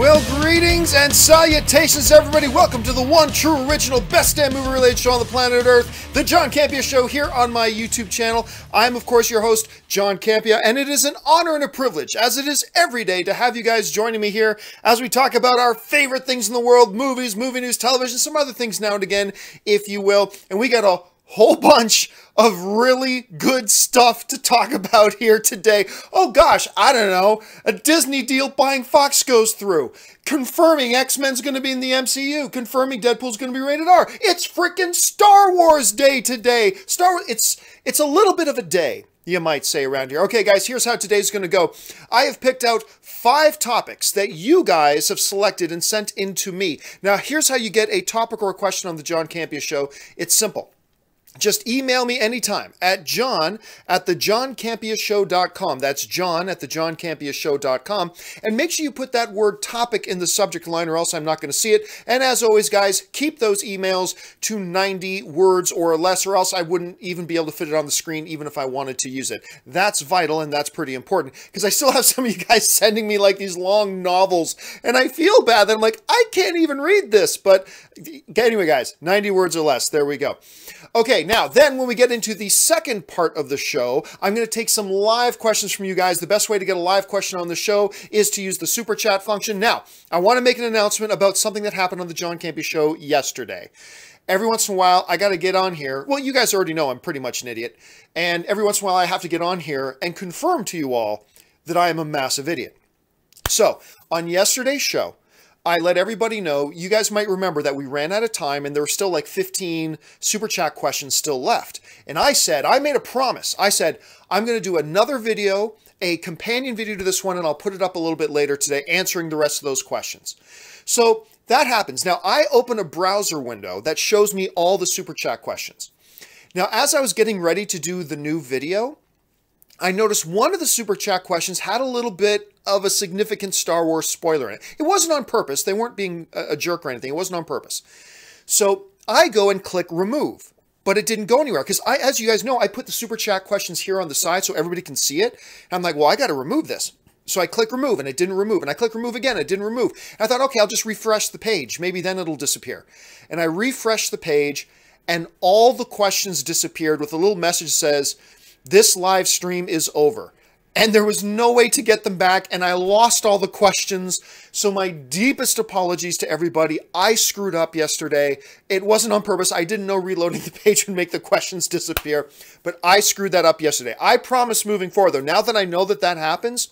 Well, greetings and salutations, everybody. Welcome to the one true original best damn movie-related show on the planet Earth, the John Campea Show, here on my YouTube channel. I'm, of course, your host, John Campea, and it is an honor and a privilege, as it is every day, to have you guys joining me here as we talk about our favorite things in the world, movies, movie news, television, some other things now and again, if you will. And we got a whole bunch of really good stuff to talk about here today. Oh gosh, I don't know. A Disney deal buying Fox goes through. Confirming X-Men's going to be in the MCU. Confirming Deadpool's going to be rated R. It's freaking Star Wars Day today. Star Wars, it's a little bit of a day, you might say, around here. Okay, guys, here's how today's going to go. I have picked out 5 topics that you guys have selected and sent in to me. Now, here's how you get a topic or a question on the John Campea Show. It's simple. Just email me anytime at john@thejohncampeashow.com. That's john@thejohncampeashow.com. And make sure you put that word topic in the subject line, or else I'm not going to see it. And as always, guys, keep those emails to 90 words or less, or else I wouldn't even be able to fit it on the screen, even if I wanted to use it. That's vital, and that's pretty important, because I still have some of you guys sending me like these long novels, and I feel bad that I'm like, I can't even read this. But anyway, guys, 90 words or less. There we go. Okay, now, then when we get into the second part of the show, I'm going to take some live questions from you guys. The best way to get a live question on the show is to use the super chat function. Now, I want to make an announcement about something that happened on the John Campea Show yesterday. Every once in a while, I got to get on here. Well, you guys already know I'm pretty much an idiot. And every once in a while, I have to get on here and confirm to you all that I am a massive idiot. So, on yesterday's show, I let everybody know, you guys might remember that we ran out of time and there were still like 15 super chat questions still left. And I made a promise. I said, I'm going to do another video, a companion video to this one, and I'll put it up a little bit later today, answering the rest of those questions. So that happens. Now, I open a browser window that shows me all the super chat questions. Now, as I was getting ready to do the new video, I noticed one of the super chat questions had a little bit of a significant Star Wars spoiler in it. It wasn't on purpose. They weren't being a jerk or anything. It wasn't on purpose. So I go and click remove, but it didn't go anywhere because as you guys know, I put the super chat questions here on the side so everybody can see it. And I'm like, well, I got to remove this. So I click remove and it didn't remove, and I click remove again, it didn't remove. And I thought, okay, I'll just refresh the page. Maybe then it'll disappear. And I refreshed the page and all the questions disappeared with a little message that says, this live stream is over. And there was no way to get them back, and I lost all the questions. So my deepest apologies to everybody. I screwed up yesterday. It wasn't on purpose. I didn't know reloading the page would make the questions disappear, but I screwed that up yesterday. I promise moving forward, though, now that I know that that happens,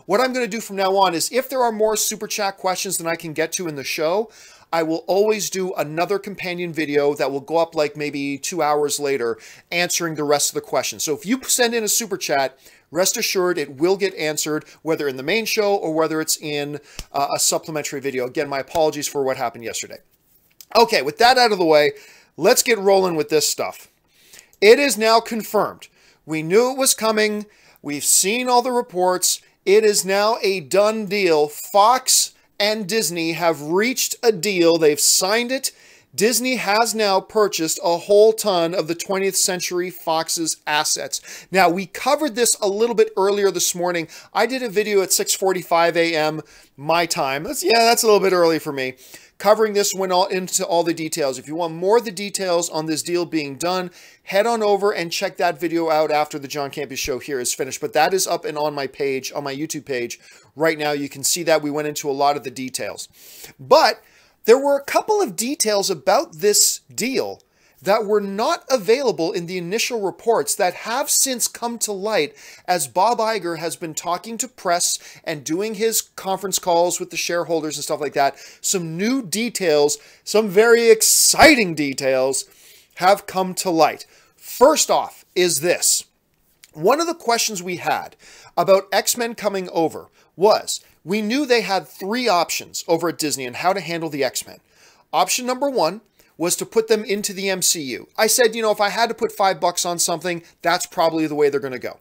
what I'm going to do from now on is if there are more super chat questions than I can get to in the show, I will always do another companion video that will go up like maybe 2 hours later, answering the rest of the questions. So if you send in a super chat, rest assured it will get answered, whether in the main show or whether it's in a supplementary video. Again, my apologies for what happened yesterday. Okay, with that out of the way, let's get rolling with this stuff. It is now confirmed. We knew it was coming. We've seen all the reports. It is now a done deal. Fox and Disney have reached a deal. They've signed it. Disney has now purchased a whole ton of the 20th Century Fox's assets. Now, we covered this a little bit earlier this morning. I did a video at 6:45 a.m. my time. That's a little bit early for me. Covering this, went into all the details. If you want more of the details on this deal being done, head on over and check that video out after the John Campea Show here is finished. But that is up and on my page, on my YouTube page right now. You can see that we went into a lot of the details. But there were a couple of details about this deal that were not available in the initial reports that have since come to light as Bob Iger has been talking to press and doing his conference calls with the shareholders and stuff like that. Some new details, some very exciting details have come to light. First off is this. One of the questions we had about X-Men coming over was, we knew they had 3 options over at Disney on how to handle the X-Men. Option number 1 was to put them into the MCU. I said, you know, if I had to put $5 on something, that's probably the way they're going to go.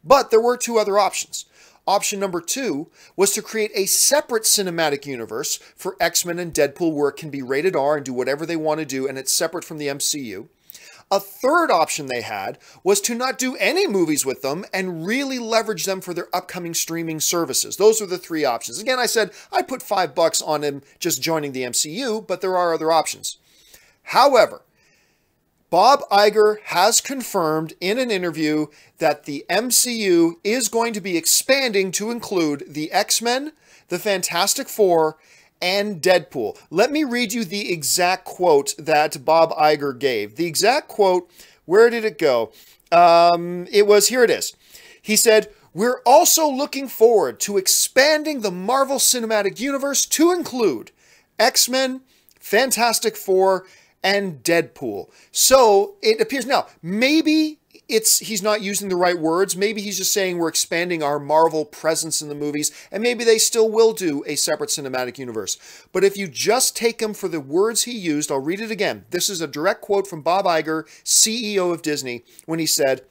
But there were 2 other options. Option number 2 was to create a separate cinematic universe for X-Men and Deadpool where it can be rated R and do whatever they want to do, and it's separate from the MCU. A third option they had was to not do any movies with them and really leverage them for their upcoming streaming services. Those are the three options. Again, I said I'd put $5 on him just joining the MCU, but there are other options. However, Bob Iger has confirmed in an interview that the MCU is going to be expanding to include the X-Men, the Fantastic Four, and Deadpool. Let me read you the exact quote that Bob Iger gave. The exact quote, where did it go? Here it is. He said, "We're also looking forward to expanding the Marvel Cinematic Universe to include X-Men, Fantastic Four, and Deadpool." So it appears now, maybe he's not using the right words. Maybe he's just saying we're expanding our Marvel presence in the movies, and maybe they still will do a separate cinematic universe. But if you just take him for the words he used, I'll read it again. This is a direct quote from Bob Iger, CEO of Disney, when he said,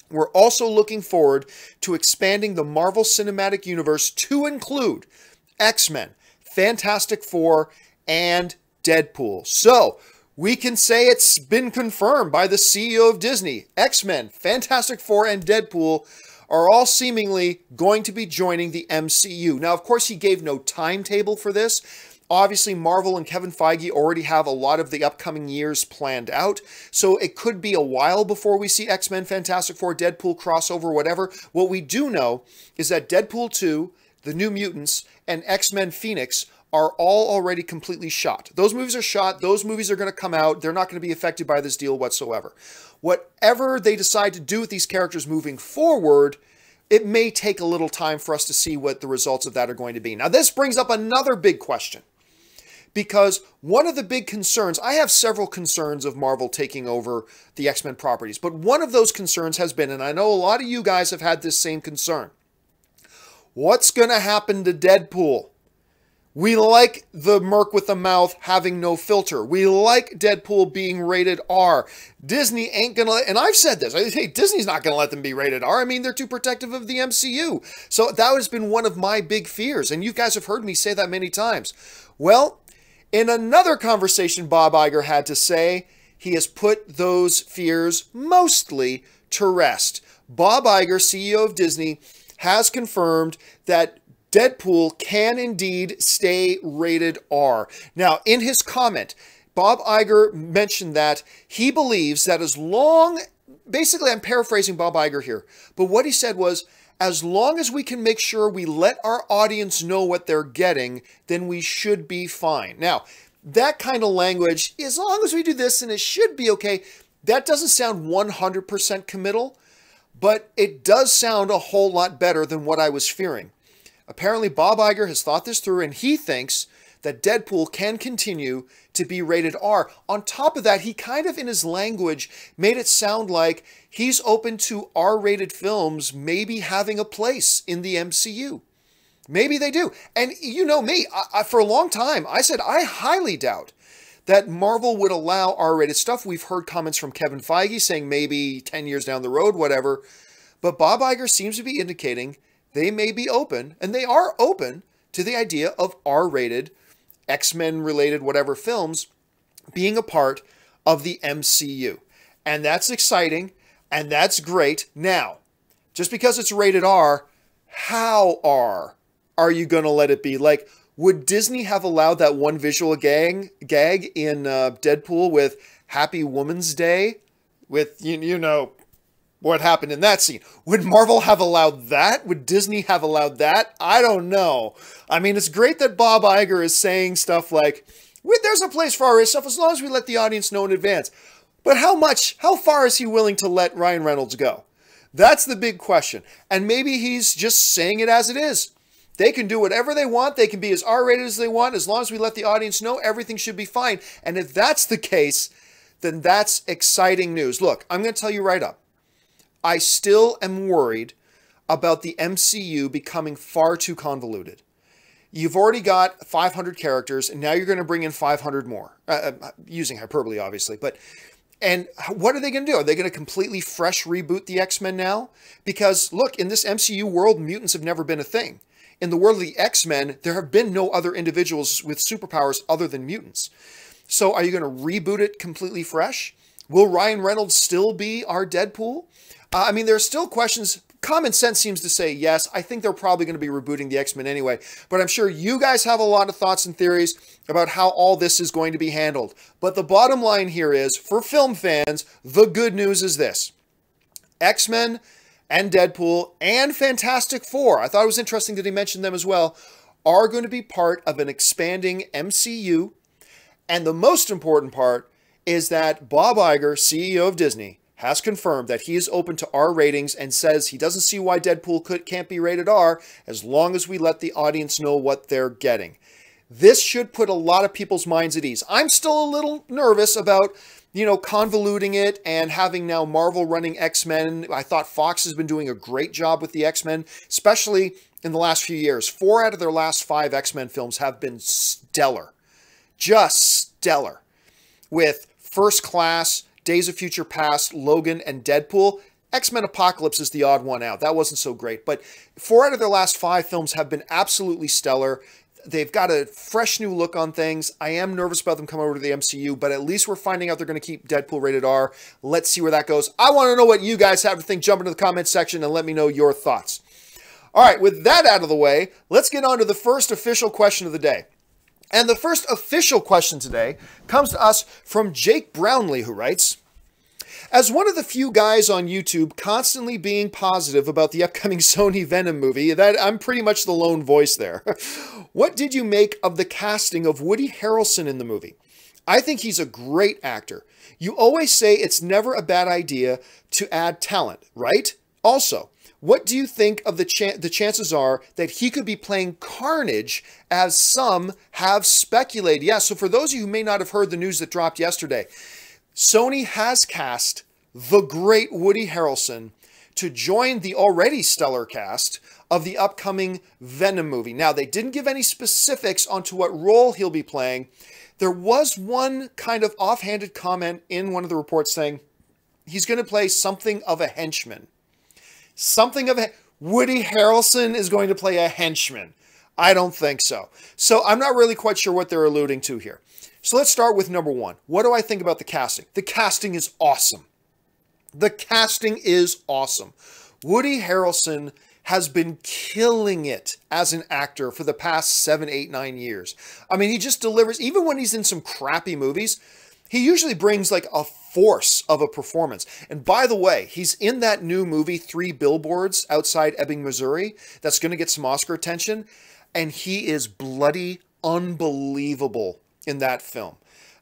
"We're also looking forward to expanding the Marvel Cinematic Universe to include X-Men, Fantastic Four, and Deadpool." So we can say it's been confirmed by the CEO of Disney. X-Men, Fantastic Four, and Deadpool are all seemingly going to be joining the MCU. Now, of course, he gave no timetable for this. Obviously, Marvel and Kevin Feige already have a lot of the upcoming years planned out, so it could be a while before we see X-Men, Fantastic Four, Deadpool crossover, whatever. What we do know is that Deadpool 2, The New Mutants, and X-Men Phoenix are all already completely shot. Those movies are shot. Those movies are going to come out. They're not going to be affected by this deal whatsoever. Whatever they decide to do with these characters moving forward, it may take a little time for us to see what the results of that are going to be. Now, this brings up another big question. Because one of the big concerns, I have several concerns of Marvel taking over the X-Men properties, but one of those concerns has been, and I know a lot of you guys have had this same concern, what's going to happen to Deadpool? We like the merc with the mouth having no filter. We like Deadpool being rated R. Disney ain't gonna, and I've said this, hey, Disney's not gonna let them be rated R. I mean, they're too protective of the MCU. So that has been one of my big fears, and you guys have heard me say that many times. Well, in another conversation Bob Iger had to say, he has put those fears mostly to rest. Bob Iger, CEO of Disney, has confirmed that Deadpool can indeed stay rated R. Now, in his comment, Bob Iger mentioned that he believes that as long, basically I'm paraphrasing Bob Iger here, but what he said was, as long as we can make sure we let our audience know what they're getting, then we should be fine. Now, that kind of language, as long as we do this and it should be okay, that doesn't sound 100% committal, but it does sound a whole lot better than what I was fearing. Apparently, Bob Iger has thought this through, and he thinks that Deadpool can continue to be rated R. On top of that, he kind of, in his language, made it sound like he's open to R-rated films maybe having a place in the MCU. Maybe they do. And you know me, for a long time, I said I highly doubt that Marvel would allow R-rated stuff. We've heard comments from Kevin Feige saying maybe 10 years down the road, whatever. But Bob Iger seems to be indicating they may be open, and they are open, to the idea of R-rated, X-Men related whatever films being a part of the MCU. And that's exciting, and that's great. Now, just because it's rated R, how R are you going to let it be? Like, would Disney have allowed that one visual gag in Deadpool with Happy Woman's Day? With, you know, what happened in that scene. Would Marvel have allowed that? Would Disney have allowed that? I don't know. I mean, it's great that Bob Iger is saying stuff like, there's a place for R-rated stuff as long as we let the audience know in advance. But how far is he willing to let Ryan Reynolds go? That's the big question. And maybe he's just saying it as it is. They can do whatever they want. They can be as R-rated as they want. As long as we let the audience know, everything should be fine. And if that's the case, then that's exciting news. Look, I'm going to tell you right up. I still am worried about the MCU becoming far too convoluted. You've already got 500 characters, and now you're going to bring in 500 more. Using hyperbole, obviously. And what are they going to do? Are they going to completely fresh reboot the X-Men now? Because, look, in this MCU world, mutants have never been a thing. In the world of the X-Men, there have been no other individuals with superpowers other than mutants. So are you going to reboot it completely fresh? Will Ryan Reynolds still be our Deadpool? I mean, there's still questions. Common sense seems to say yes. I think they're probably going to be rebooting the X-Men anyway. But I'm sure you guys have a lot of thoughts and theories about how all this is going to be handled. But the bottom line here is, for film fans, the good news is this. X-Men and Deadpool and Fantastic Four, I thought it was interesting that he mentioned them as well, are going to be part of an expanding MCU. And the most important part is that Bob Iger, CEO of Disney, has confirmed that he is open to R ratings and says he doesn't see why Deadpool can't be rated R as long as we let the audience know what they're getting. This should put a lot of people's minds at ease. I'm still a little nervous about, convoluting it and having now Marvel running X-Men. I thought Fox has been doing a great job with the X-Men, especially in the last few years. 4 out of their last 5 X-Men films have been stellar. Just stellar. With First Class, Days of Future Past, Logan, and Deadpool. X-Men Apocalypse is the odd one out. That wasn't so great. But 4 out of their last 5 films have been absolutely stellar. They've got a fresh new look on things. I am nervous about them coming over to the MCU, but at least we're finding out they're going to keep Deadpool rated R. Let's see where that goes. I want to know what you guys have to think. Jump into the comments section and let me know your thoughts. All right, with that out of the way, let's get on to the first official question of the day. And the first official question today comes to us from Jake Brownlee, who writes, as one of the few guys on YouTube constantly being positive about the upcoming Sony Venom movie, that I'm pretty much the lone voice there. What did you make of the casting of Woody Harrelson in the movie? I think he's a great actor. You always say it's never a bad idea to add talent, right? Also, what do you think of the chances are that he could be playing Carnage, as some have speculated? Yeah, so for those of you who may not have heard the news that dropped yesterday, Sony has cast the great Woody Harrelson to join the already stellar cast of the upcoming Venom movie. Now, they didn't give any specifics onto what role he'll be playing. There was one kind of offhanded comment in one of the reports saying he's going to play something of a henchman. Woody Harrelson is going to play a henchman. I don't think so. So I'm not really quite sure what they're alluding to here. So let's start with number 1. What do I think about the casting? The casting is awesome. The casting is awesome. Woody Harrelson has been killing it as an actor for the past 7, 8, 9 years. I mean, he just delivers. Even when he's in some crappy movies, he usually brings like a force of a performance. And by the way, he's in that new movie, 3 Billboards Outside Ebbing, Missouri, that's going to get some Oscar attention. And he is bloody unbelievable in that film.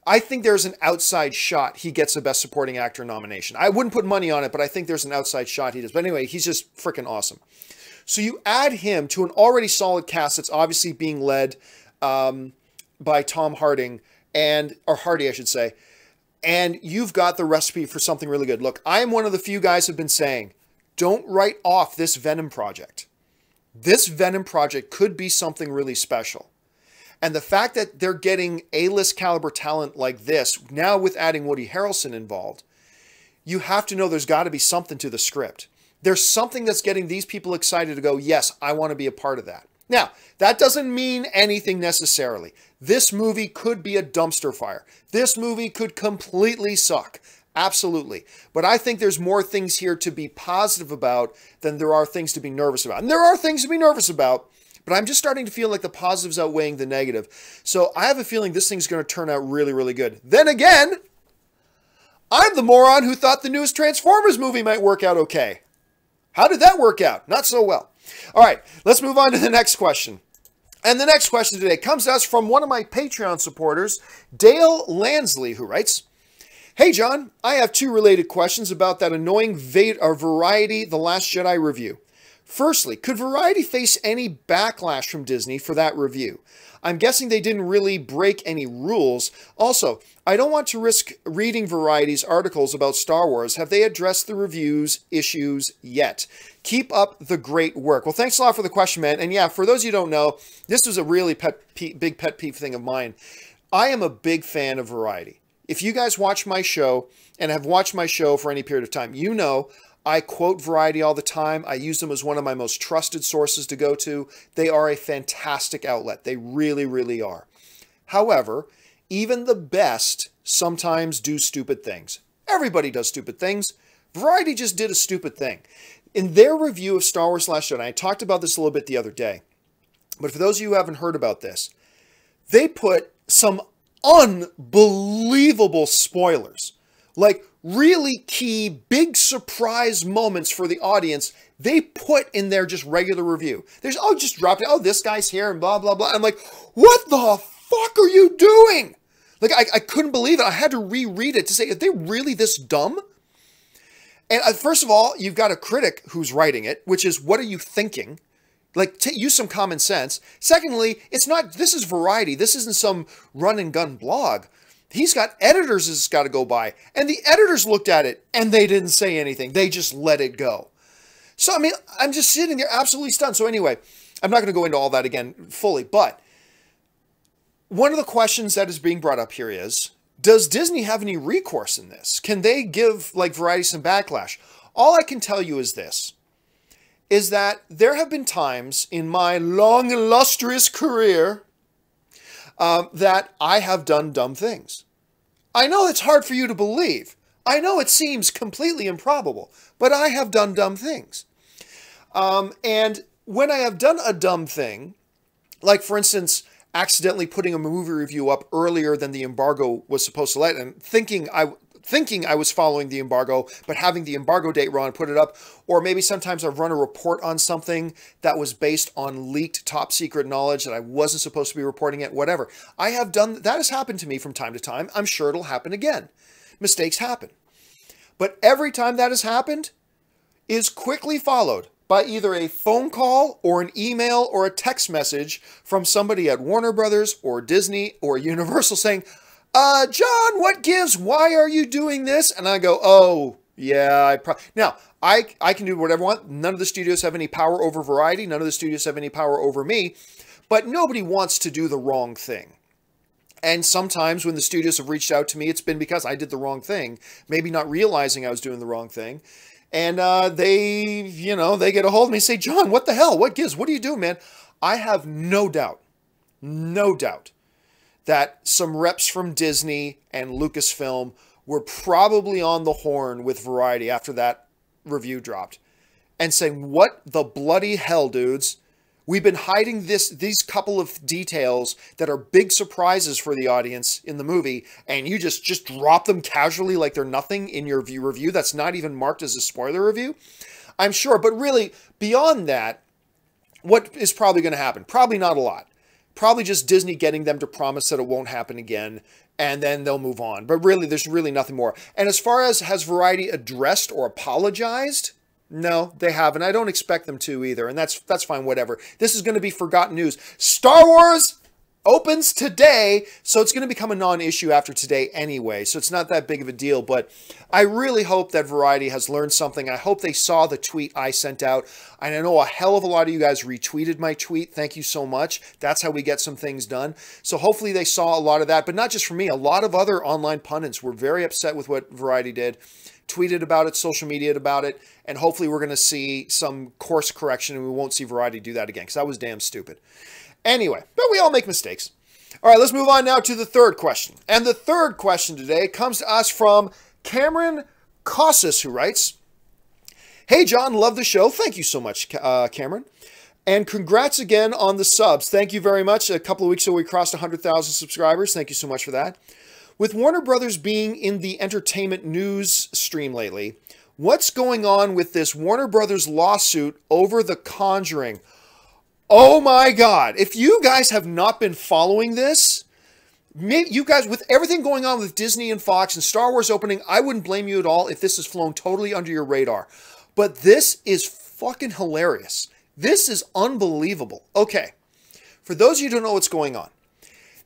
I think there's an outside shot he gets a Best Supporting Actor nomination. I wouldn't put money on it, but I think there's an outside shot he does. But anyway, he's just freaking awesome. So you add him to an already solid cast that's obviously being led by Tom Hardy, I should say, and you've got the recipe for something really good. Look, I am one of the few guys who've been saying, don't write off this Venom project. This Venom project could be something really special. And the fact that they're getting A-list caliber talent like this, now with adding Woody Harrelson involved, you have to know there's got to be something to the script. There's something that's getting these people excited to go, yes, I want to be a part of that. Now, that doesn't mean anything necessarily. This movie could be a dumpster fire. This movie could completely suck. Absolutely. But I think there's more things here to be positive about than there are things to be nervous about. And there are things to be nervous about, but I'm just starting to feel like the positive's outweighing the negative. So I have a feeling this thing's going to turn out really, really good. Then again, I'm the moron who thought the newest Transformers movie might work out okay. How did that work out? Not so well. All right, let's move on to the next question. And the next question today comes to us from one of my Patreon supporters, Dale Lansley, who writes, hey, John, I have 2 related questions about that annoying Variety The Last Jedi review. Firstly, could Variety face any backlash from Disney for that review? I'm guessing they didn't really break any rules. Also, I don't want to risk reading Variety's articles about Star Wars. Have they addressed the reviews issues yet? Keep up the great work. Well, thanks a lot for the question, man. And yeah, for those of you who don't know, this was a really big pet peeve thing of mine. I am a big fan of Variety. If you guys watch my show and have watched my show for any period of time, you know I quote Variety all the time. I use them as one of my most trusted sources to go to. They are a fantastic outlet. They really, really are. However, even the best sometimes do stupid things. Everybody does stupid things. Variety just did a stupid thing. In their review of Star Wars: Last Jedi, I talked about this a little bit the other day, but for those of you who haven't heard about this, they put some unbelievable spoilers, like really key, big surprise moments for the audience. They put in their just regular review. There's, oh, just dropped it. Oh, this guy's here and blah, blah, blah. I'm like, what the fuck are you doing? Like, I couldn't believe it. I had to reread it to say, are they really this dumb? And first of all, you've got a critic who's writing it, which is, what are you thinking? Like, use some common sense. Secondly, it's not, this is Variety. This isn't some run and gun blog. He's got editors that's got to go by. And the editors looked at it and they didn't say anything. They just let it go. So, I mean, I'm just sitting there absolutely stunned. So anyway, I'm not going to go into all that again fully, but one of the questions that is being brought up here is, does Disney have any recourse in this? Can they give, like, Variety some backlash? All I can tell you is this, is that there have been times in my long, illustrious career that I have done dumb things. I know it's hard for you to believe. I know it seems completely improbable, but I have done dumb things. And when I have done a dumb thing, like, for instance, accidentally putting a movie review up earlier than the embargo was supposed to let, and thinking I was following the embargo, but having the embargo date wrong and put it up. Or maybe sometimes I've run a report on something that was based on leaked top secret knowledge that I wasn't supposed to be reporting it, whatever. I have done, that has happened to me from time to time. I'm sure it'll happen again. Mistakes happen. But every time that has happened is quickly followed by either a phone call or an email or a text message from somebody at Warner Brothers or Disney or Universal saying, John, what gives? Why are you doing this? And I go, oh, yeah. Now, I can do whatever I want. None of the studios have any power over Variety. None of the studios have any power over me. But nobody wants to do the wrong thing. And sometimes when the studios have reached out to me, it's been because I did the wrong thing. Maybe not realizing I was doing the wrong thing. And they get a hold of me and say, John, what the hell? What gives? What are you doing, man? I have no doubt that some reps from Disney and Lucasfilm were probably on the horn with Variety after that review dropped and saying, what the bloody hell, dudes? We've been hiding these couple of details that are big surprises for the audience in the movie, and you just drop them casually like they're nothing in your review that's not even marked as a spoiler review. I'm sure, but really, beyond that, what is probably going to happen? Probably not a lot. Probably just Disney getting them to promise that it won't happen again, and then they'll move on. But really, there's really nothing more. And as far as has Variety addressed or apologized? No, they haven't. I don't expect them to either, and that's fine, whatever. This is going to be forgotten news. Star Wars opens today, so it's going to become a non-issue after today anyway, so it's not that big of a deal, but I really hope that Variety has learned something. I hope they saw the tweet I sent out, and I know a hell of a lot of you guys retweeted my tweet. Thank you so much. That's how we get some things done. So hopefully they saw a lot of that, but not just for me. A lot of other online pundits were very upset with what Variety did, tweeted about it, social media about it, and hopefully we're going to see some course correction and we won't see Variety do that again, because that was damn stupid. Anyway, but we all make mistakes. All right, let's move on now to the third question. And the third question today comes to us from Cameron Casaus, who writes, hey, John, love the show. Thank you so much, Cameron. And congrats again on the subs. Thank you very much. A couple of weeks ago, we crossed 100,000 subscribers. Thank you so much for that. With Warner Brothers being in the entertainment news stream lately, what's going on with this Warner Brothers lawsuit over The Conjuring? Oh my God. If you guys have not been following this, maybe you guys, with everything going on with Disney and Fox and Star Wars opening, I wouldn't blame you at all if this has flown totally under your radar. But this is fucking hilarious. This is unbelievable. Okay, for those of you who don't know what's going on,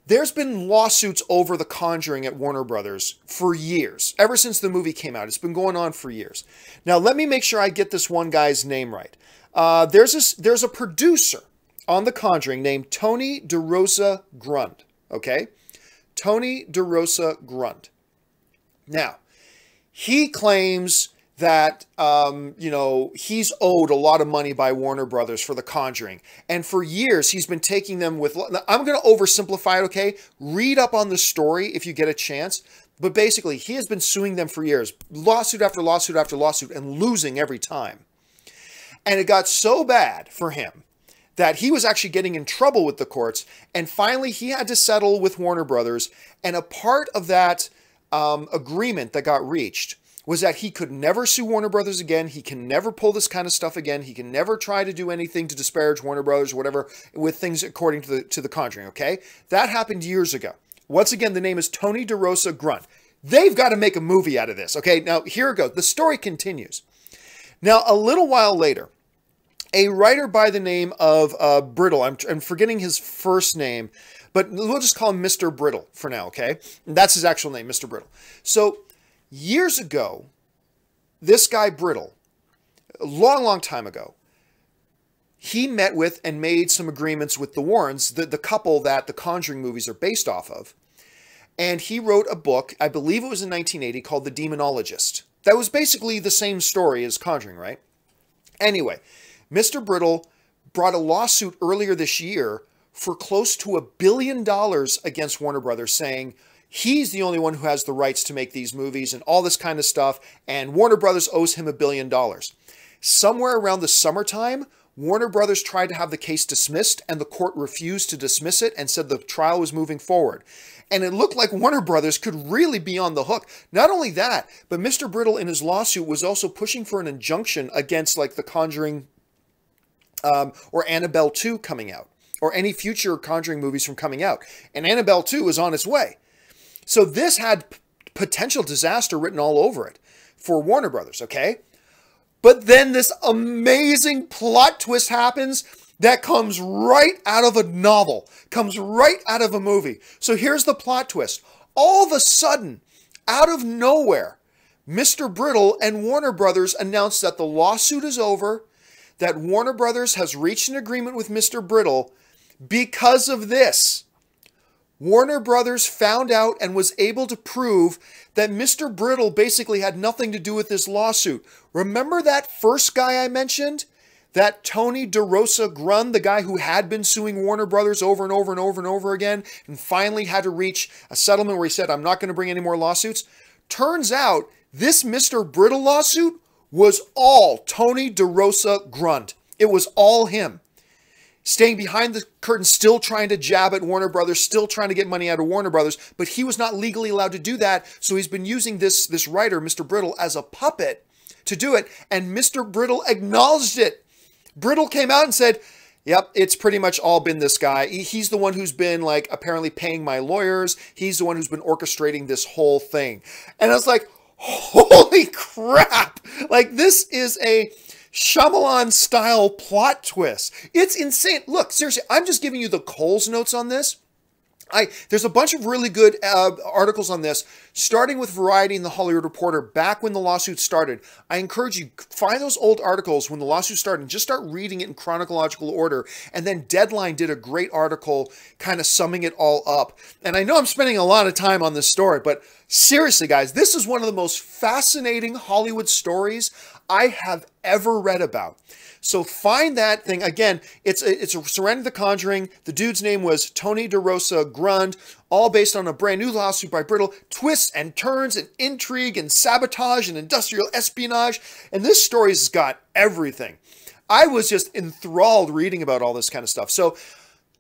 there's been lawsuits over The Conjuring at Warner Brothers for years. Ever since the movie came out, it's been going on for years. Now, let me make sure I get this one guy's name right. There's a producer on The Conjuring named Tony DeRosa Grund, okay? Tony DeRosa Grund. Now, he claims that, he's owed a lot of money by Warner Brothers for The Conjuring. And for years, he's been taking them with... I'm going to oversimplify it, okay? Read up on the story if you get a chance. But basically, he has been suing them for years. Lawsuit after lawsuit after lawsuit and losing every time. And it got so bad for him that he was actually getting in trouble with the courts. And finally, he had to settle with Warner Brothers. And a part of that agreement that got reached was that he could never sue Warner Brothers again. He can never pull this kind of stuff again. He can never try to do anything to disparage Warner Brothers or whatever with things according to the Conjuring, okay? That happened years ago. Once again, the name is Tony DeRosa Grunt. They've got to make a movie out of this, okay? Now, here it goes. The story continues. Now, a little while later, a writer by the name of Brittle, I'm forgetting his first name, but we'll just call him Mr. Brittle for now, okay? And that's his actual name, Mr. Brittle. So, years ago, this guy Brittle, a long, long time ago, he met with and made some agreements with the Warrens, the couple that the Conjuring movies are based off of. And he wrote a book, I believe it was in 1980, called The Demonologist. That was basically the same story as Conjuring, right? Anyway, Mr. Brittle brought a lawsuit earlier this year for close to $1 billion against Warner Brothers, saying he's the only one who has the rights to make these movies and all this kind of stuff, and Warner Brothers owes him $1 billion. Somewhere around the summertime, Warner Brothers tried to have the case dismissed, and the court refused to dismiss it and said the trial was moving forward. And it looked like Warner Brothers could really be on the hook. Not only that, but Mr. Brittle in his lawsuit was also pushing for an injunction against like the Conjuring or Annabelle 2 coming out, or any future Conjuring movies from coming out. And Annabelle 2 is on its way. So this had potential disaster written all over it for Warner Brothers, okay? But then this amazing plot twist happens that comes right out of a novel, comes right out of a movie. So here's the plot twist. All of a sudden, out of nowhere, Mr. Brittle and Warner Brothers announced that the lawsuit is over, that Warner Brothers has reached an agreement with Mr. Brittle because of this. Warner Brothers found out and was able to prove that Mr. Brittle basically had nothing to do with this lawsuit. Remember that first guy I mentioned? That Tony DeRosa Grunt, the guy who had been suing Warner Brothers over and over and over and over again, and finally had to reach a settlement where he said, I'm not going to bring any more lawsuits. Turns out this Mr. Brittle lawsuit was all Tony DeRosa Grunt. It was all him. Staying behind the curtain, still trying to jab at Warner Brothers, still trying to get money out of Warner Brothers, but he was not legally allowed to do that, so he's been using this writer, Mr. Brittle, as a puppet to do it, and Mr. Brittle acknowledged it. Brittle came out and said, yep, it's pretty much all been this guy. He's the one who's been, like, apparently paying my lawyers. He's the one who's been orchestrating this whole thing. And I was like, holy crap! Like, this is a Shyamalan-style plot twist. It's insane. Look, seriously, I'm just giving you the Coles notes on this. There's a bunch of really good articles on this, starting with Variety and The Hollywood Reporter back when the lawsuit started. I encourage you, find those old articles when the lawsuit started and just start reading it in chronological order. And then Deadline did a great article kind of summing it all up. And I know I'm spending a lot of time on this story, but seriously, guys, this is one of the most fascinating Hollywood stories I have ever read about. So find that thing. Again, it's surrounding The Conjuring. The dude's name was Tony DeRosa Grunt, all based on a brand new lawsuit by Brittle. Twists and turns and intrigue and sabotage and industrial espionage. And this story's got everything. I was just enthralled reading about all this kind of stuff. So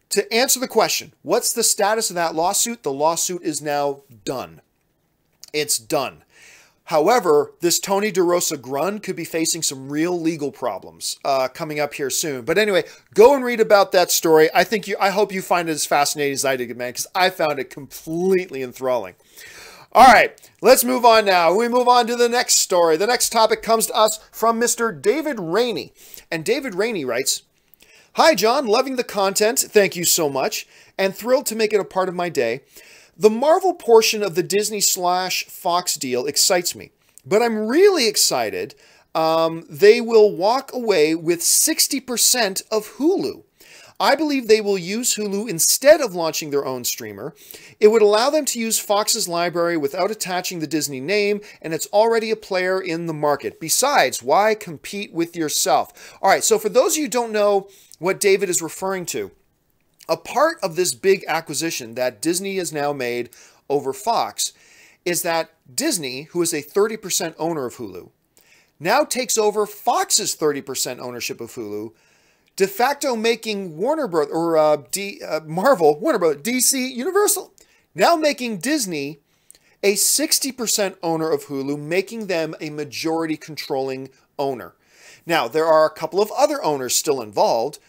to answer the question, what's the status of that lawsuit? The lawsuit is now done. It's done. However, this Tony DeRosa Grunt could be facing some real legal problems coming up here soon. But anyway, go and read about that story. I hope you find it as fascinating as I did, man, because I found it completely enthralling. All right, let's move on now. We move on to the next story. The next topic comes to us from Mr. David Rainey. And David Rainey writes, "Hi, John. Loving the content. Thank you so much. And thrilled to make it a part of my day. The Marvel portion of the Disney/Fox deal excites me, but I'm really excited they will walk away with 60% of Hulu. I believe they will use Hulu instead of launching their own streamer. It would allow them to use Fox's library without attaching the Disney name, and it's already a player in the market. Besides, why compete with yourself?" All right, so for those of you who don't know what David is referring to, a part of this big acquisition that Disney has now made over Fox is that Disney, who is a 30% owner of Hulu, now takes over Fox's 30% ownership of Hulu, de facto making Warner Bros. Marvel, Warner Bros. DC, Universal, now making Disney a 60% owner of Hulu, making them a majority controlling owner. Now, there are a couple of other owners still involved.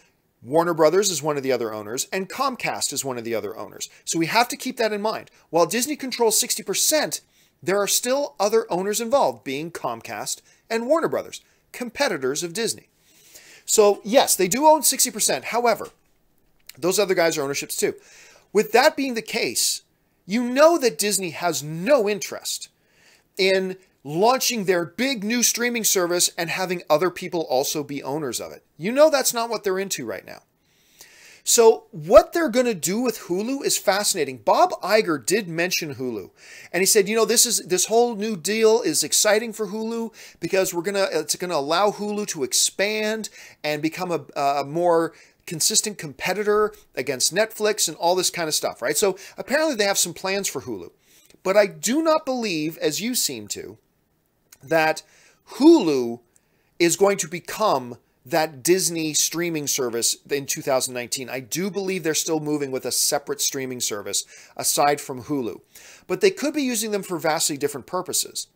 Warner Brothers is one of the other owners, and Comcast is one of the other owners. So we have to keep that in mind. While Disney controls 60%, there are still other owners involved, being Comcast and Warner Brothers, competitors of Disney. So yes, they do own 60%. However, those other guys are ownerships too. With that being the case, you know that Disney has no interest in launching their big new streaming service and having other people also be owners of it. You know that's not what they're into right now. So what they're going to do with Hulu is fascinating. Bob Iger did mention Hulu, and he said, you know, this whole new deal is exciting for Hulu because it's going to allow Hulu to expand and become a more consistent competitor against Netflix and all this kind of stuff, right? So apparently they have some plans for Hulu. But I do not believe, as you seem to, that Hulu is going to become that Disney streaming service in 2019. I do believe they're still moving with a separate streaming service aside from Hulu. But they could be using them for vastly different purposes.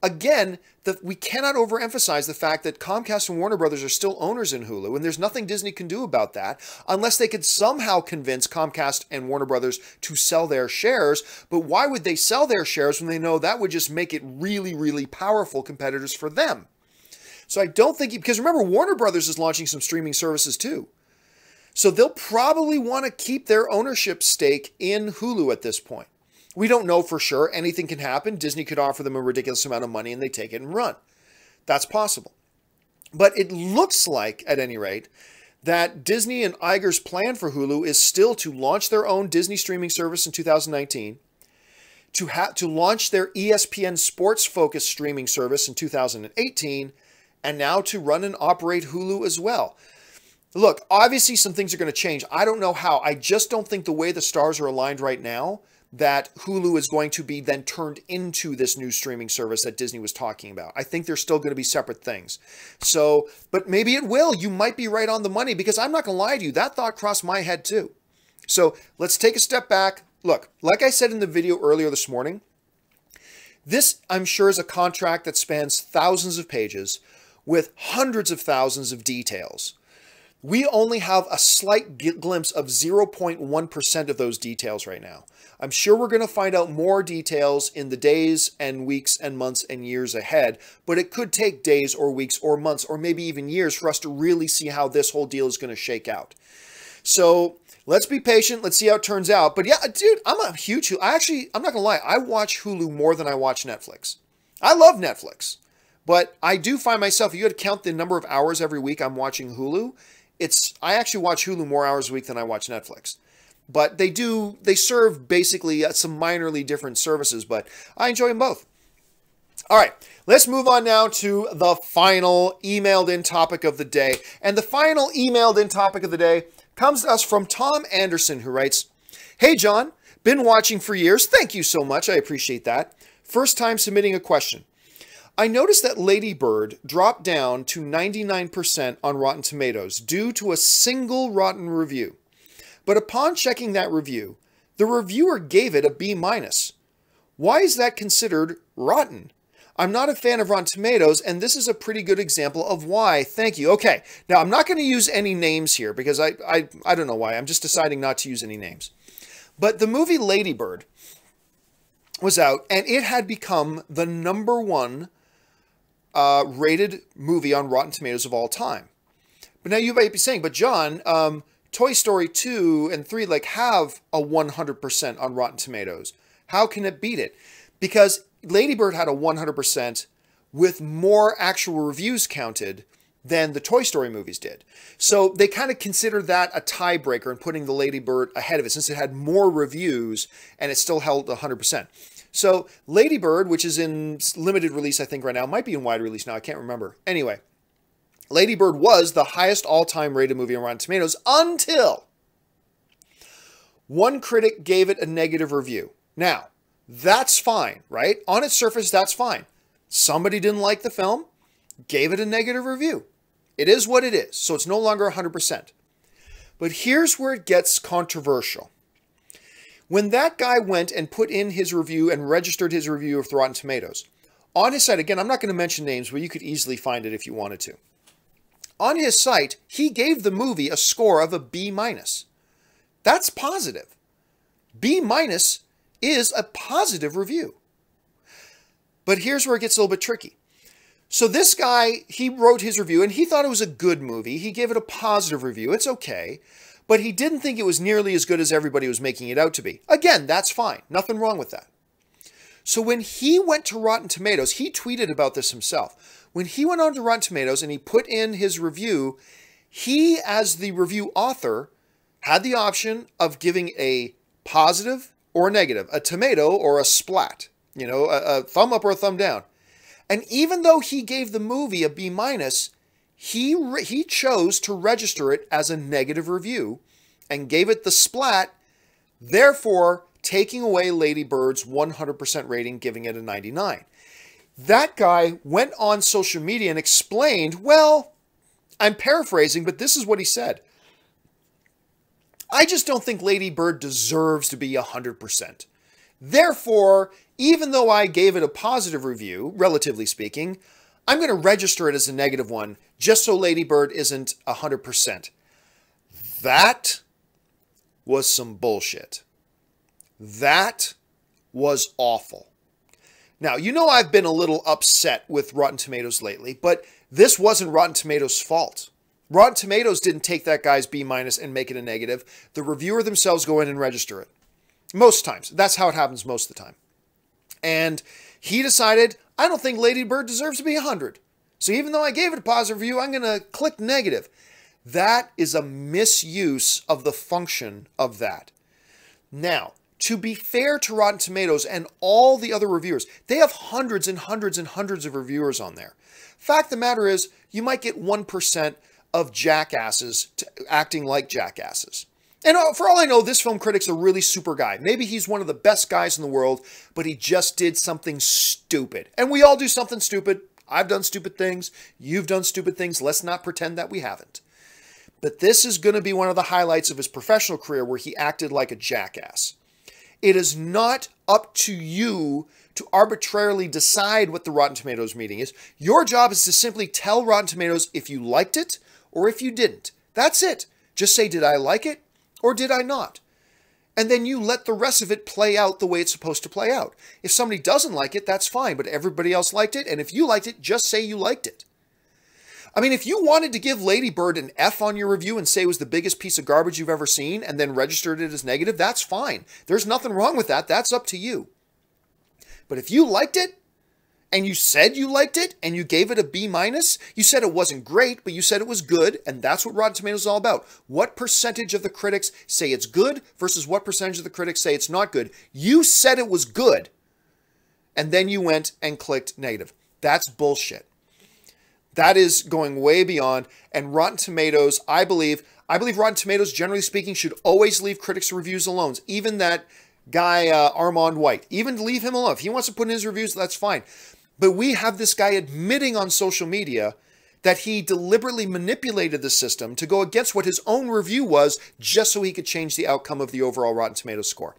Again, we cannot overemphasize the fact that Comcast and Warner Brothers are still owners in Hulu, and there's nothing Disney can do about that unless they could somehow convince Comcast and Warner Brothers to sell their shares. But why would they sell their shares when they know that would just make it really, really powerful competitors for them? So I don't think, because remember, Warner Brothers is launching some streaming services too. So they'll probably want to keep their ownership stake in Hulu at this point. We don't know for sure. Anything can happen. Disney could offer them a ridiculous amount of money and they take it and run. That's possible. But it looks like, at any rate, that Disney and Iger's plan for Hulu is still to launch their own Disney streaming service in 2019, to launch their ESPN sports-focused streaming service in 2018, and now to run and operate Hulu as well. Look, obviously some things are going to change. I don't know how. I just don't think the way the stars are aligned right now that Hulu is going to be then turned into this new streaming service that Disney was talking about. I think they're still going to be separate things. So, but maybe it will. You might be right on the money, because I'm not going to lie to you. That thought crossed my head too. So let's take a step back. Look, like I said in the video earlier this morning, this, I'm sure, is a contract that spans thousands of pages with hundreds of thousands of details. We only have a slight glimpse of 0.1% of those details right now. I'm sure we're going to find out more details in the days and weeks and months and years ahead, but it could take days or weeks or months or maybe even years for us to really see how this whole deal is going to shake out. So let's be patient. Let's see how it turns out. But yeah, dude, I'm a huge Hulu. I'm not going to lie. I watch Hulu more than I watch Netflix. I love Netflix, but I do find myself, if you had to count the number of hours every week I'm watching Hulu, I actually watch Hulu more hours a week than I watch Netflix. But they serve basically some minorly different services, but I enjoy them both. All right, let's move on now to the final emailed in topic of the day. And the final emailed in topic of the day comes to us from Tom Anderson, who writes, "Hey John, been watching for years. Thank you so much. I appreciate that. First time submitting a question. I noticed that Lady Bird dropped down to 99% on Rotten Tomatoes due to a single rotten review. But upon checking that review, the reviewer gave it a B-. Why is that considered rotten? I'm not a fan of Rotten Tomatoes, and this is a pretty good example of why. Thank you." Okay, now I'm not going to use any names here because I don't know why. I'm just deciding not to use any names. But the movie Lady Bird was out, and it had become the #1 rated movie on Rotten Tomatoes of all time. But now you might be saying, but John, Toy Story 2 and 3 have a 100% on Rotten Tomatoes. How can it beat it? Because Lady Bird had a 100% with more actual reviews counted than the Toy Story movies did. So they kind of consider that a tiebreaker in putting the Lady Bird ahead of it, since it had more reviews and it still held 100%. So Lady Bird, which is in limited release, I think right now, might be in wide release now, I can't remember. Anyway, Lady Bird was the highest all-time rated movie on Rotten Tomatoes until one critic gave it a negative review. Now, That's fine, right? On its surface, that's fine. Somebody didn't like the film, gave it a negative review. It is what it is, so it's no longer 100%. But here's where it gets controversial. When that guy went and put in his review and registered his review of Rotten Tomatoes, on his site, again, I'm not going to mention names, but you could easily find it if you wanted to. On his site, he gave the movie a score of a B-. That's positive. B- is a positive review. But here's where it gets a little bit tricky. So this guy, he wrote his review and he thought it was a good movie. He gave it a positive review. It's okay. But he didn't think it was nearly as good as everybody was making it out to be. Again, that's fine. Nothing wrong with that. So when he went to Rotten Tomatoes, he tweeted about this himself. When he went on to Rotten Tomatoes and he put in his review, he, as the review author, had the option of giving a positive or a negative, a tomato or a splat, you know, a thumb up or a thumb down. And even though he gave the movie a B-, he chose to register it as a negative review and gave it the splat, therefore taking away Lady Bird's 100% rating, giving it a 99. That guy went on social media and explained, well, I'm paraphrasing, but this is what he said. I just don't think Lady Bird deserves to be 100%. Therefore, even though I gave it a positive review, relatively speaking, I'm going to register it as a negative one, just so Lady Bird isn't 100%. That was some bullshit. That was awful. Now, you know I've been a little upset with Rotten Tomatoes lately, but this wasn't Rotten Tomatoes' fault. Rotten Tomatoes didn't take that guy's B- and make it a negative. The reviewer themselves go in and register it. Most times. That's how it happens most of the time. And he decided, I don't think Lady Bird deserves to be 100. So even though I gave it a positive review, I'm going to click negative. That is a misuse of the function of that. Now, to be fair to Rotten Tomatoes and all the other reviewers, they have hundreds and hundreds and hundreds of reviewers on there. Fact of the matter is, you might get 1% of jackasses acting like jackasses. And for all I know, this film critic's a really super guy. Maybe he's one of the best guys in the world, but he just did something stupid. And we all do something stupid. I've done stupid things. You've done stupid things. Let's not pretend that we haven't. But this is going to be one of the highlights of his professional career where he acted like a jackass. It is not up to you to arbitrarily decide what the Rotten Tomatoes meeting is. Your job is to simply tell Rotten Tomatoes if you liked it or if you didn't. That's it. Just say, did I like it or did I not? And then you let the rest of it play out the way it's supposed to play out. If somebody doesn't like it, that's fine, but everybody else liked it. And if you liked it, just say you liked it. I mean, if you wanted to give Lady Bird an F on your review and say it was the biggest piece of garbage you've ever seen and then registered it as negative, that's fine. There's nothing wrong with that. That's up to you. But if you liked it and you said you liked it and you gave it a B-, you said it wasn't great, but you said it was good, and that's what Rotten Tomatoes is all about. What percentage of the critics say it's good versus what percentage of the critics say it's not good? You said it was good, and then you went and clicked negative. That's bullshit. That is going way beyond, and Rotten Tomatoes, I believe Rotten Tomatoes, generally speaking, should always leave critics' reviews alone. Even that guy, Armand White, even leave him alone. If he wants to put in his reviews, that's fine. But we have this guy admitting on social media that he deliberately manipulated the system to go against what his own review was just so he could change the outcome of the overall Rotten Tomatoes score.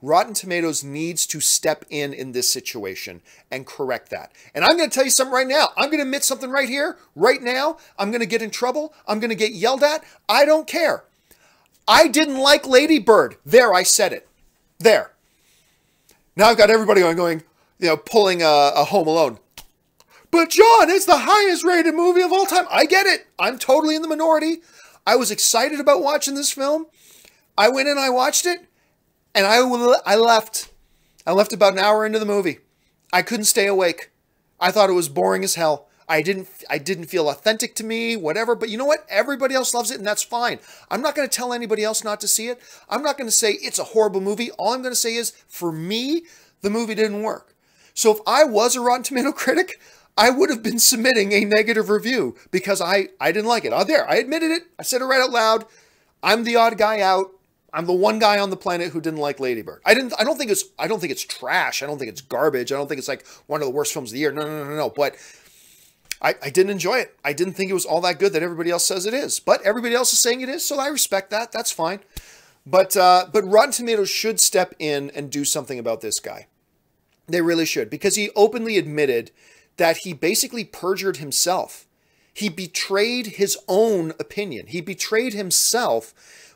Rotten Tomatoes needs to step in this situation and correct that. And I'm going to tell you something right now. I'm going to admit something right here, right now. I'm going to get in trouble. I'm going to get yelled at. I don't care. I didn't like Lady Bird. There, I said it. There. Now I've got everybody going, pulling a Home Alone. But John, it's the highest rated movie of all time. I get it. I'm totally in the minority. I was excited about watching this film. I went in, I watched it. And I left. I left about an hour into the movie. I couldn't stay awake. I thought it was boring as hell. I didn't feel authentic to me, whatever. But you know what? Everybody else loves it, and that's fine. I'm not going to tell anybody else not to see it. I'm not going to say it's a horrible movie. All I'm going to say is, for me, the movie didn't work. So if I was a Rotten Tomato critic, I would have been submitting a negative review because I didn't like it. Oh, there, I admitted it. I said it right out loud. I'm the odd guy out. I'm the one guy on the planet who didn't like Lady Bird. I don't think it's trash. I don't think it's garbage. I don't think it's like one of the worst films of the year. No. But I didn't enjoy it. I didn't think it was all that good that everybody else says it is. But everybody else is saying it is, so I respect that. That's fine. But Rotten Tomatoes should step in and do something about this guy. They really should, because he openly admitted that he basically perjured himself. He betrayed his own opinion. He betrayed himself,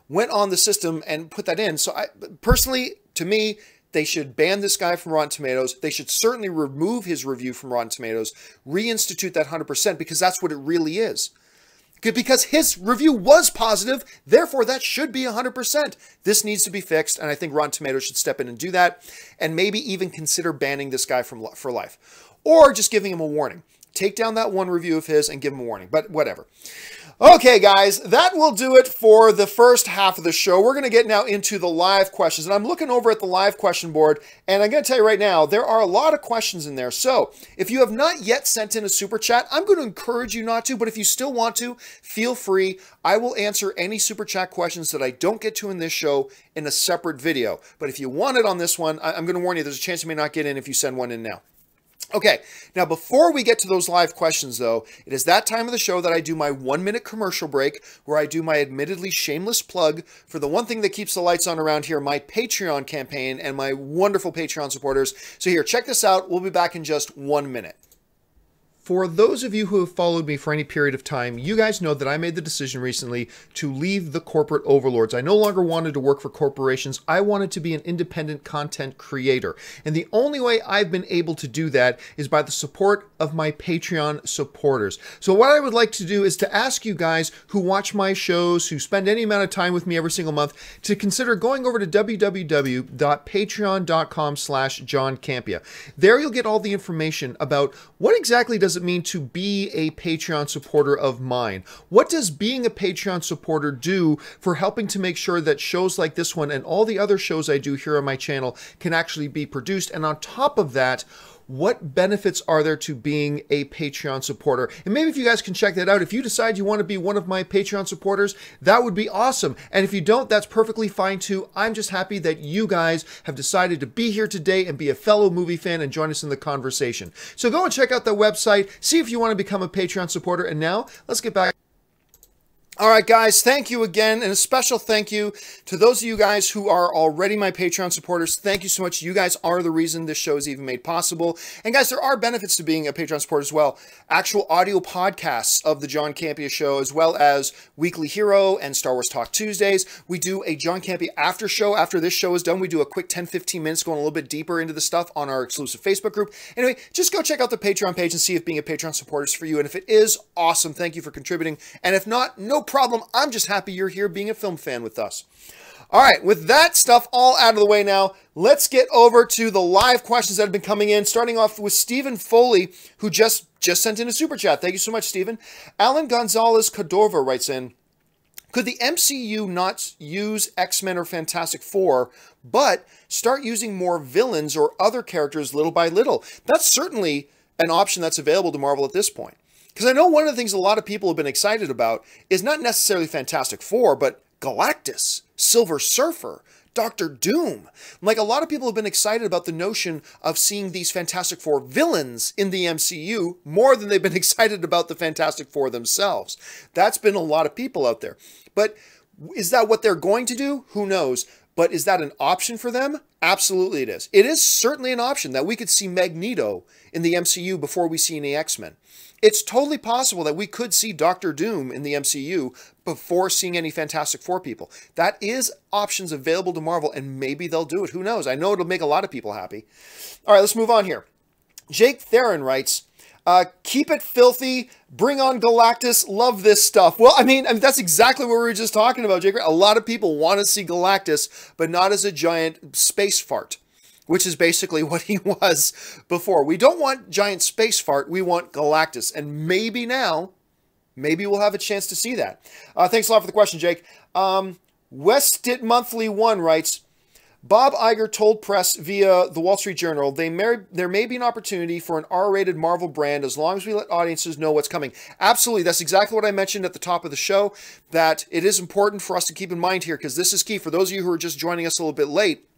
went on the system and put that in. So personally, to me, they should ban this guy from Rotten Tomatoes. They should certainly remove his review from Rotten Tomatoes, reinstitute that 100%, because that's what it really is. Because his review was positive, therefore that should be 100%. This needs to be fixed, and I think Rotten Tomatoes should step in and do that, and maybe even consider banning this guy for life. Or just giving him a warning. Take down that one review of his and give him a warning, but whatever. Okay, guys, that will do it for the first half of the show. We're going to get now into the live questions, and I'm looking over at the live question board, and I'm going to tell you right now, there are a lot of questions in there. So if you have not yet sent in a super chat, I'm going to encourage you not to, but if you still want to, feel free. I will answer any super chat questions that I don't get to in this show in a separate video. But if you want it on this one, I'm going to warn you, there's a chance you may not get in if you send one in now. Okay, now before we get to those live questions though, it is that time of the show that I do my 1-minute commercial break where I do my admittedly shameless plug for the one thing that keeps the lights on around here, my Patreon campaign and my wonderful Patreon supporters. So here, check this out. We'll be back in just 1 minute. For those of you who have followed me for any period of time, you guys know that I made the decision recently to leave the corporate overlords. I no longer wanted to work for corporations. I wanted to be an independent content creator. And the only way I've been able to do that is by the support of my Patreon supporters. So what I would like to do is to ask you guys who watch my shows, who spend any amount of time with me every single month, to consider going over to www.patreon.com/John Campea. There you'll get all the information about what exactly does it mean to be a Patreon supporter of mine? What does being a Patreon supporter do for helping to make sure that shows like this one and all the other shows I do here on my channel can actually be produced? And on top of that, what benefits are there to being a Patreon supporter? And maybe if you guys can check that out, if you decide you want to be one of my Patreon supporters, that would be awesome. And if you don't, that's perfectly fine too. I'm just happy that you guys have decided to be here today and be a fellow movie fan and join us in the conversation. So go and check out the website, see if you want to become a Patreon supporter. And now let's get back. All right, guys, thank you again, and a special thank you to those of you guys who are already my Patreon supporters. Thank you so much. You guys are the reason this show is even made possible. And guys, there are benefits to being a Patreon supporter as well. Actual audio podcasts of the John Campea Show, as well as Weekly Hero and Star Wars Talk Tuesdays. We do a John Campea after show. After this show is done, we do a quick 10-15 minutes going a little bit deeper into the stuff on our exclusive Facebook group. Anyway, just go check out the Patreon page and see if being a Patreon supporter is for you. And if it is, awesome. Thank you for contributing. And if not, no problem. I'm just happy you're here being a film fan with us. All right, with that stuff all out of the way now, let's get over to the live questions that have been coming in, starting off with Stephen Foley, who just sent in a super chat. Thank you so much, Stephen. Alan Gonzalez Cordova writes in, could the MCU not use X-Men or Fantastic Four, but start using more villains or other characters little by little? That's certainly an option that's available to Marvel at this point. Because I know one of the things a lot of people have been excited about is not necessarily Fantastic Four, but Galactus, Silver Surfer, Doctor Doom. Like, a lot of people have been excited about the notion of seeing these Fantastic Four villains in the MCU more than they've been excited about the Fantastic Four themselves. That's been a lot of people out there. But is that what they're going to do? Who knows? But is that an option for them? Absolutely it is. It is certainly an option that we could see Magneto in the MCU before we see any X-Men. It's totally possible that we could see Doctor Doom in the MCU before seeing any Fantastic Four people. That is options available to Marvel, and maybe they'll do it. Who knows? I know it'll make a lot of people happy. All right, let's move on here. Jake Theron writes, keep it filthy, bring on Galactus, love this stuff. Well, I mean, that's exactly what we were just talking about, Jake. A lot of people want to see Galactus, but not as a giant space fart, which is basically what he was before. We don't want giant space fart, we want Galactus. And maybe now, maybe we'll have a chance to see that. Thanks a lot for the question, Jake. Westit Monthly 1 writes, Bob Iger told press via the Wall Street Journal, there may be an opportunity for an R-rated Marvel brand as long as we let audiences know what's coming. Absolutely. That's exactly what I mentioned at the top of the show, that it is important for us to keep in mind here, because this is key. For those of you who are just joining us a little bit late,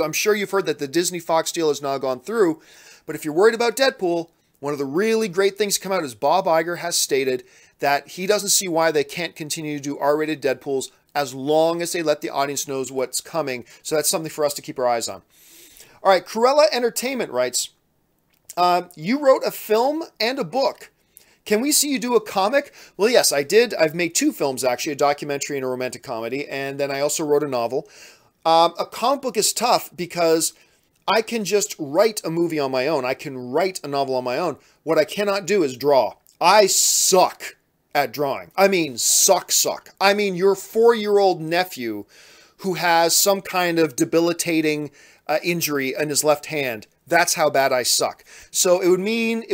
I'm sure you've heard that the Disney-Fox deal has now gone through, but if you're worried about Deadpool, one of the really great things to come out is Bob Iger has stated that he doesn't see why they can't continue to do R-rated Deadpools as long as they let the audience knows what's coming. So that's something for us to keep our eyes on. All right, Cruella Entertainment writes, you wrote a film and a book. Can we see you do a comic? Well, yes, I did. I've made 2 films, actually, a documentary and a romantic comedy, and then I also wrote a novel. A comic book is tough because I can just write a movie on my own. I can write a novel on my own. What I cannot do is draw. I suck at drawing. I mean, suck. I mean, your 4-year-old nephew who has some kind of debilitating injury in his left hand. That's how bad I suck. So it would mean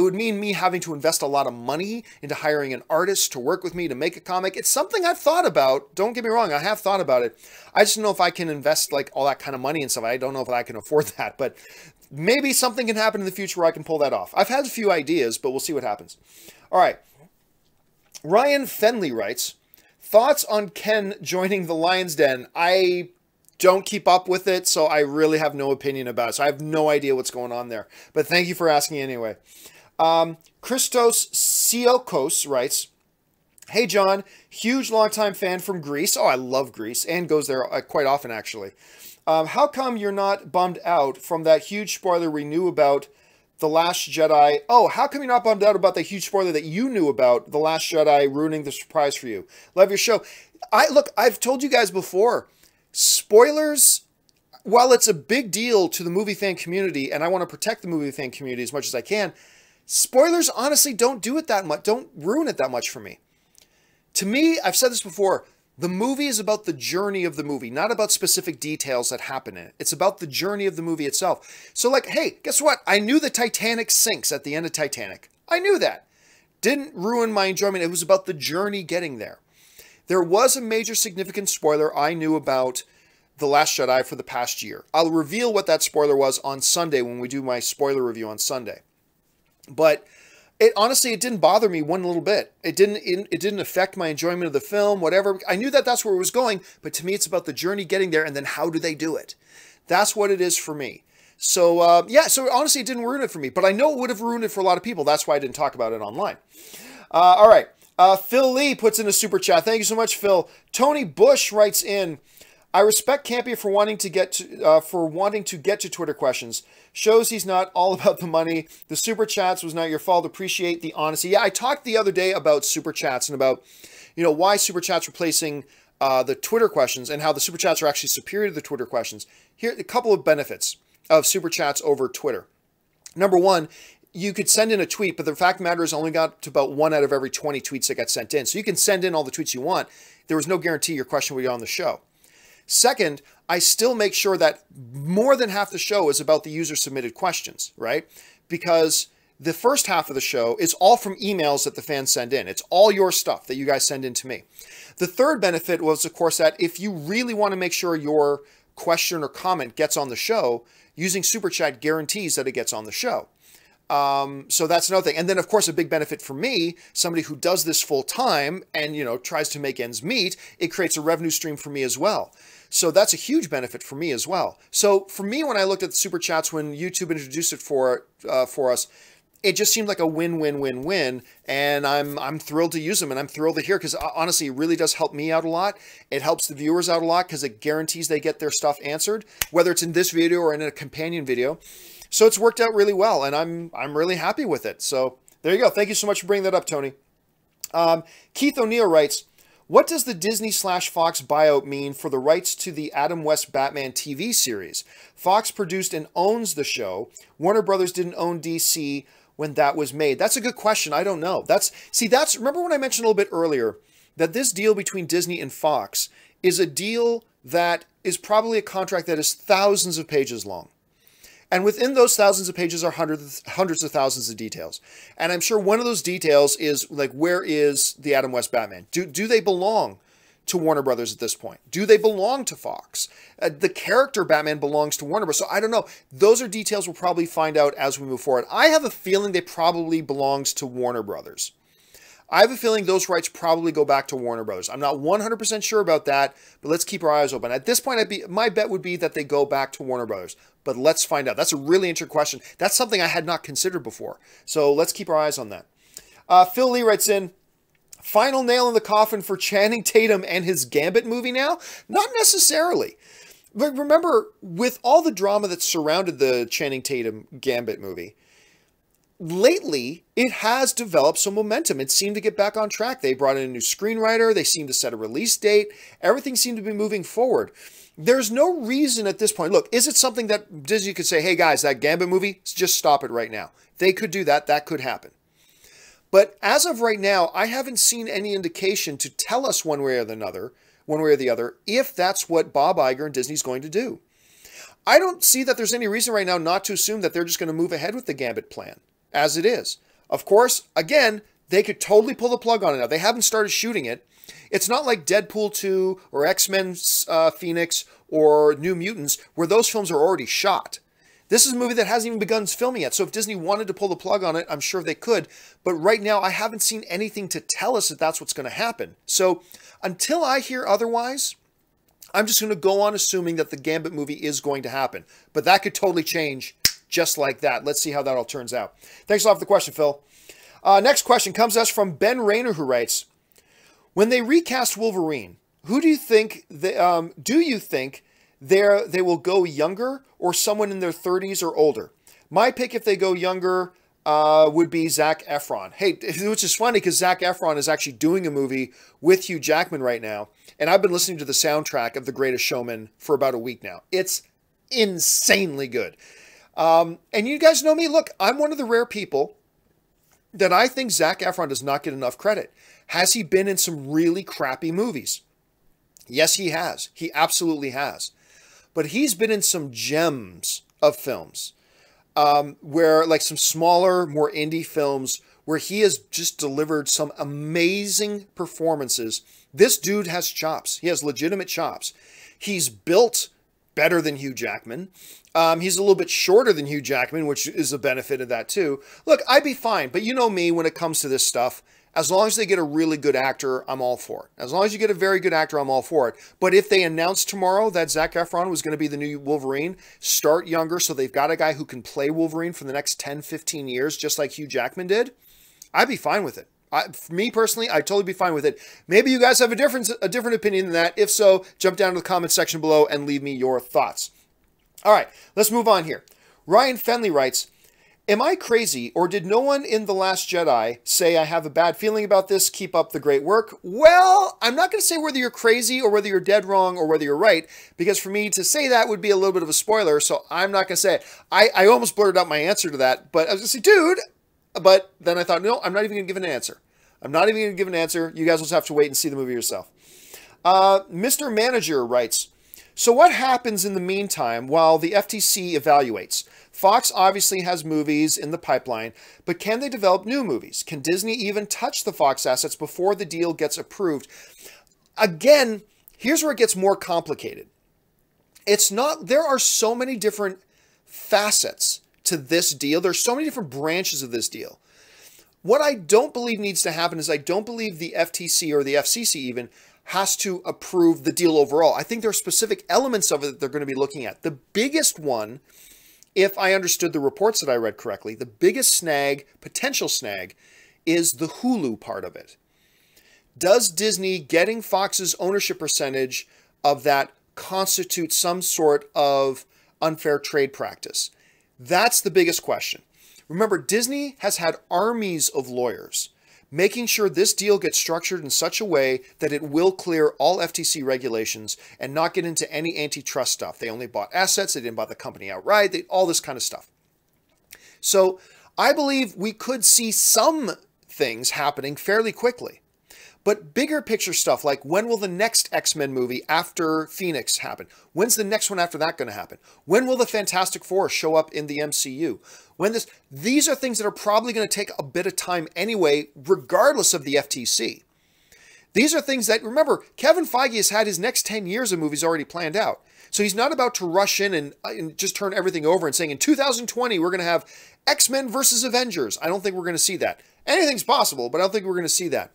me having to invest a lot of money into hiring an artist to work with me to make a comic. It's something I've thought about. Don't get me wrong. I have thought about it. I just don't know if I can invest like all that kind of money and stuff. I don't know if I can afford that, but maybe something can happen in the future where I can pull that off. I've had a few ideas, but we'll see what happens. All right. Ryan Fenley writes, thoughts on Ken joining the Lion's Den? I don't keep up with it, so I really have no opinion about it. So I have no idea what's going on there. But thank you for asking anyway. Christos Siokos writes, hey, John, huge longtime fan from Greece. Oh, I love Greece and goes there quite often, actually. How come you're not bummed out from that huge spoiler we knew about The Last Jedi? Oh, how come you're not bummed out about the huge spoiler that you knew about The Last Jedi ruining the surprise for you? Love your show. Look, I've told you guys before, spoilers, while it's a big deal to the movie fan community, and I want to protect the movie fan community as much as I can, spoilers honestly don't do it that much, don't ruin it that much for me. To me, I've said this before, the movie is about the journey of the movie, not about specific details that happen in it. It's about the journey of the movie itself. So like, hey, guess what? I knew the Titanic sinks at the end of Titanic. I knew that. Didn't ruin my enjoyment. It was about the journey getting there. There was a major significant spoiler I knew about The Last Jedi for the past year. I'll reveal what that spoiler was on Sunday when we do my spoiler review on Sunday. But honestly, it didn't bother me one little bit. It didn't affect my enjoyment of the film, whatever. I knew that that's where it was going, but to me, it's about the journey getting there and then how do they do it? That's what it is for me. So, yeah, so honestly, it didn't ruin it for me, but I know it would have ruined it for a lot of people. That's why I didn't talk about it online. All right. Phil Lee puts in a super chat. Thank you so much, Phil. Tony Bush writes in, I respect Campea for wanting to get to Twitter questions. Shows he's not all about the money. The super chats was not your fault. Appreciate the honesty. Yeah, I talked the other day about super chats and about, why super chats replacing the Twitter questions and how the super chats are actually superior to the Twitter questions. Here, a couple of benefits of super chats over Twitter. Number one, you could send in a tweet, but the fact of the matter is only got to about 1 out of every 20 tweets that got sent in. So you can send in all the tweets you want. There was no guarantee your question would be on the show. Second, I still make sure that more than half the show is about the user-submitted questions, right? Because the first half of the show is all from emails that the fans send in. It's all your stuff that you guys send in to me. The third benefit was, of course, that if you really want to make sure your question or comment gets on the show, using Super Chat guarantees that it gets on the show. So that's another thing. And then, of course, a big benefit for me, somebody who does this full time and, tries to make ends meet, it creates a revenue stream for me as well. So that's a huge benefit for me as well. So for me, when I looked at the super chats, when YouTube introduced it for us, it just seemed like a win-win-win-win. And I'm thrilled to use them and I'm thrilled to hear, because honestly, it really does help me out a lot. It helps the viewers out a lot because it guarantees they get their stuff answered, whether it's in this video or in a companion video. So it's worked out really well, and I'm really happy with it. So there you go. Thank you so much for bringing that up, Tony. Keith O'Neill writes, what does the Disney/Fox buyout mean for the rights to the Adam West Batman TV series? Fox produced and owns the show. Warner Brothers didn't own DC when that was made. That's a good question. I don't know. Remember when I mentioned a little bit earlier that this deal between Disney and Fox is a deal that is probably a contract that is thousands of pages long. And within those thousands of pages are hundreds of thousands of details. And I'm sure one of those details is like, where is the Adam West Batman? Do they belong to Warner Brothers at this point? Do they belong to Fox? The character Batman belongs to Warner Brothers. So I don't know. Those are details we'll probably find out as we move forward. I have a feeling they probably belongs to Warner Brothers. I have a feeling those rights probably go back to Warner Brothers. I'm not 100% sure about that, but let's keep our eyes open. At this point, my bet would be that they go back to Warner Brothers, but let's find out. That's a really interesting question. That's something I had not considered before. So let's keep our eyes on that. Phil Lee writes in, final nail in the coffin for Channing Tatum and his Gambit movie now? Not necessarily. But remember, with all the drama that surrounded the Channing Tatum Gambit movie, lately, it has developed some momentum. It seemed to get back on track. They brought in a new screenwriter. They seemed to set a release date. Everything seemed to be moving forward. There's no reason at this point. Look, is it something that Disney could say, hey guys, that Gambit movie, just stop it right now? They could do that. That could happen. But as of right now, I haven't seen any indication to tell us one way or the other, if that's what Bob Iger and Disney's going to do. I don't see that there's any reason right now not to assume that they're just going to move ahead with the Gambit plan as it is. Of course, again, they could totally pull the plug on it now. They haven't started shooting it. It's not like Deadpool 2 or X-Men Phoenix or New Mutants, where those films are already shot. This is a movie that hasn't even begun filming yet. So if Disney wanted to pull the plug on it, I'm sure they could. But right now, I haven't seen anything to tell us that that's what's going to happen. So until I hear otherwise, I'm just going to go on assuming that the Gambit movie is going to happen. But that could totally change just like that. Let's see how that all turns out. Thanks a lot for the question, Phil. Next question comes to us from Ben Rayner, who writes, when they recast Wolverine, who do you think they will go younger or someone in their 30s or older? My pick, if they go younger, would be Zac Efron. Hey, which is funny because Zac Efron is actually doing a movie with Hugh Jackman right now, and I've been listening to the soundtrack of The Greatest Showman for about a week now. It's insanely good. And you guys know me. Look, I'm one of the rare people that I think Zac Efron does not get enough credit. Has he been in some really crappy movies? Yes, he has. He absolutely has. But he's been in some gems of films where, like, some smaller, more indie films where he has just delivered some amazing performances. This dude has chops. He has legitimate chops. He's built better than Hugh Jackman. He's a little bit shorter than Hugh Jackman, which is a benefit of that too. Look, I'd be fine, but you know me when it comes to this stuff. As long as they get a really good actor, I'm all for it. As long as you get a very good actor, I'm all for it. But if they announce tomorrow that Zac Efron was going to be the new Wolverine, start younger so they've got a guy who can play Wolverine for the next 10, 15 years, just like Hugh Jackman did, I'd be fine with it. For me personally, I'd totally be fine with it. Maybe you guys have a different opinion than that. If so, jump down to the comment section below and leave me your thoughts. All right, let's move on here. Ryan Fenley writes, am I crazy, or did no one in The Last Jedi say I have a bad feeling about this? Keep up the great work. Well, I'm not going to say whether you're crazy or whether you're dead wrong or whether you're right, because for me to say that would be a little bit of a spoiler, so I'm not going to say it. I almost blurted out my answer to that, but I was going to say, dude, but then I thought, no, I'm not even going to give an answer. I'm not even going to give an answer. You guys will just have to wait and see the movie yourself. Mr. Manager writes, so what happens in the meantime while the FTC evaluates? Fox obviously has movies in the pipeline, but can they develop new movies? Can Disney even touch the Fox assets before the deal gets approved? Again, here's where it gets more complicated. It's not, there are so many different facets to this deal. There's so many different branches of this deal. What I don't believe needs to happen is I don't believe the FTC or the FCC even has to approve the deal overall. I think there are specific elements of it that they're going to be looking at. The biggest one, if I understood the reports that I read correctly, the biggest snag, potential snag, is the Hulu part of it. Does Disney getting Fox's ownership percentage of that constitute some sort of unfair trade practice? That's the biggest question. Remember, Disney has had armies of lawyers making sure this deal gets structured in such a way that it will clear all FTC regulations and not get into any antitrust stuff. They only bought assets. They didn't buy the company outright. All this kind of stuff. So I believe we could see some things happening fairly quickly. But bigger picture stuff like when will the next X-Men movie after Phoenix happen? When's the next one after that going to happen? When will the Fantastic Four show up in the MCU? These are things that are probably going to take a bit of time anyway, regardless of the FTC. These are things that, remember, Kevin Feige has had his next 10 years of movies already planned out. So he's not about to rush in and just turn everything over and saying, in 2020, we're going to have X-Men versus Avengers. I don't think we're going to see that. Anything's possible, but I don't think we're going to see that.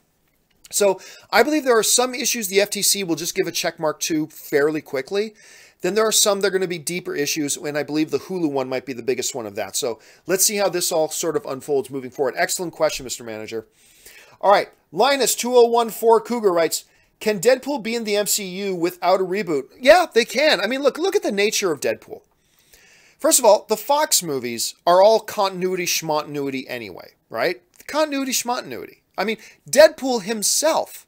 So I believe there are some issues the FTC will just give a check mark to fairly quickly. Then there are some that are going to be deeper issues, and I believe the Hulu one might be the biggest one of that. So let's see how this all sort of unfolds moving forward. Excellent question, Mr. Manager. All right, Linus2014 Cougar writes, can Deadpool be in the MCU without a reboot? Yeah, they can. I mean, look at the nature of Deadpool. First of all, the Fox movies are all continuity schmontinuity anyway, right? Continuity schmontinuity. I mean, Deadpool himself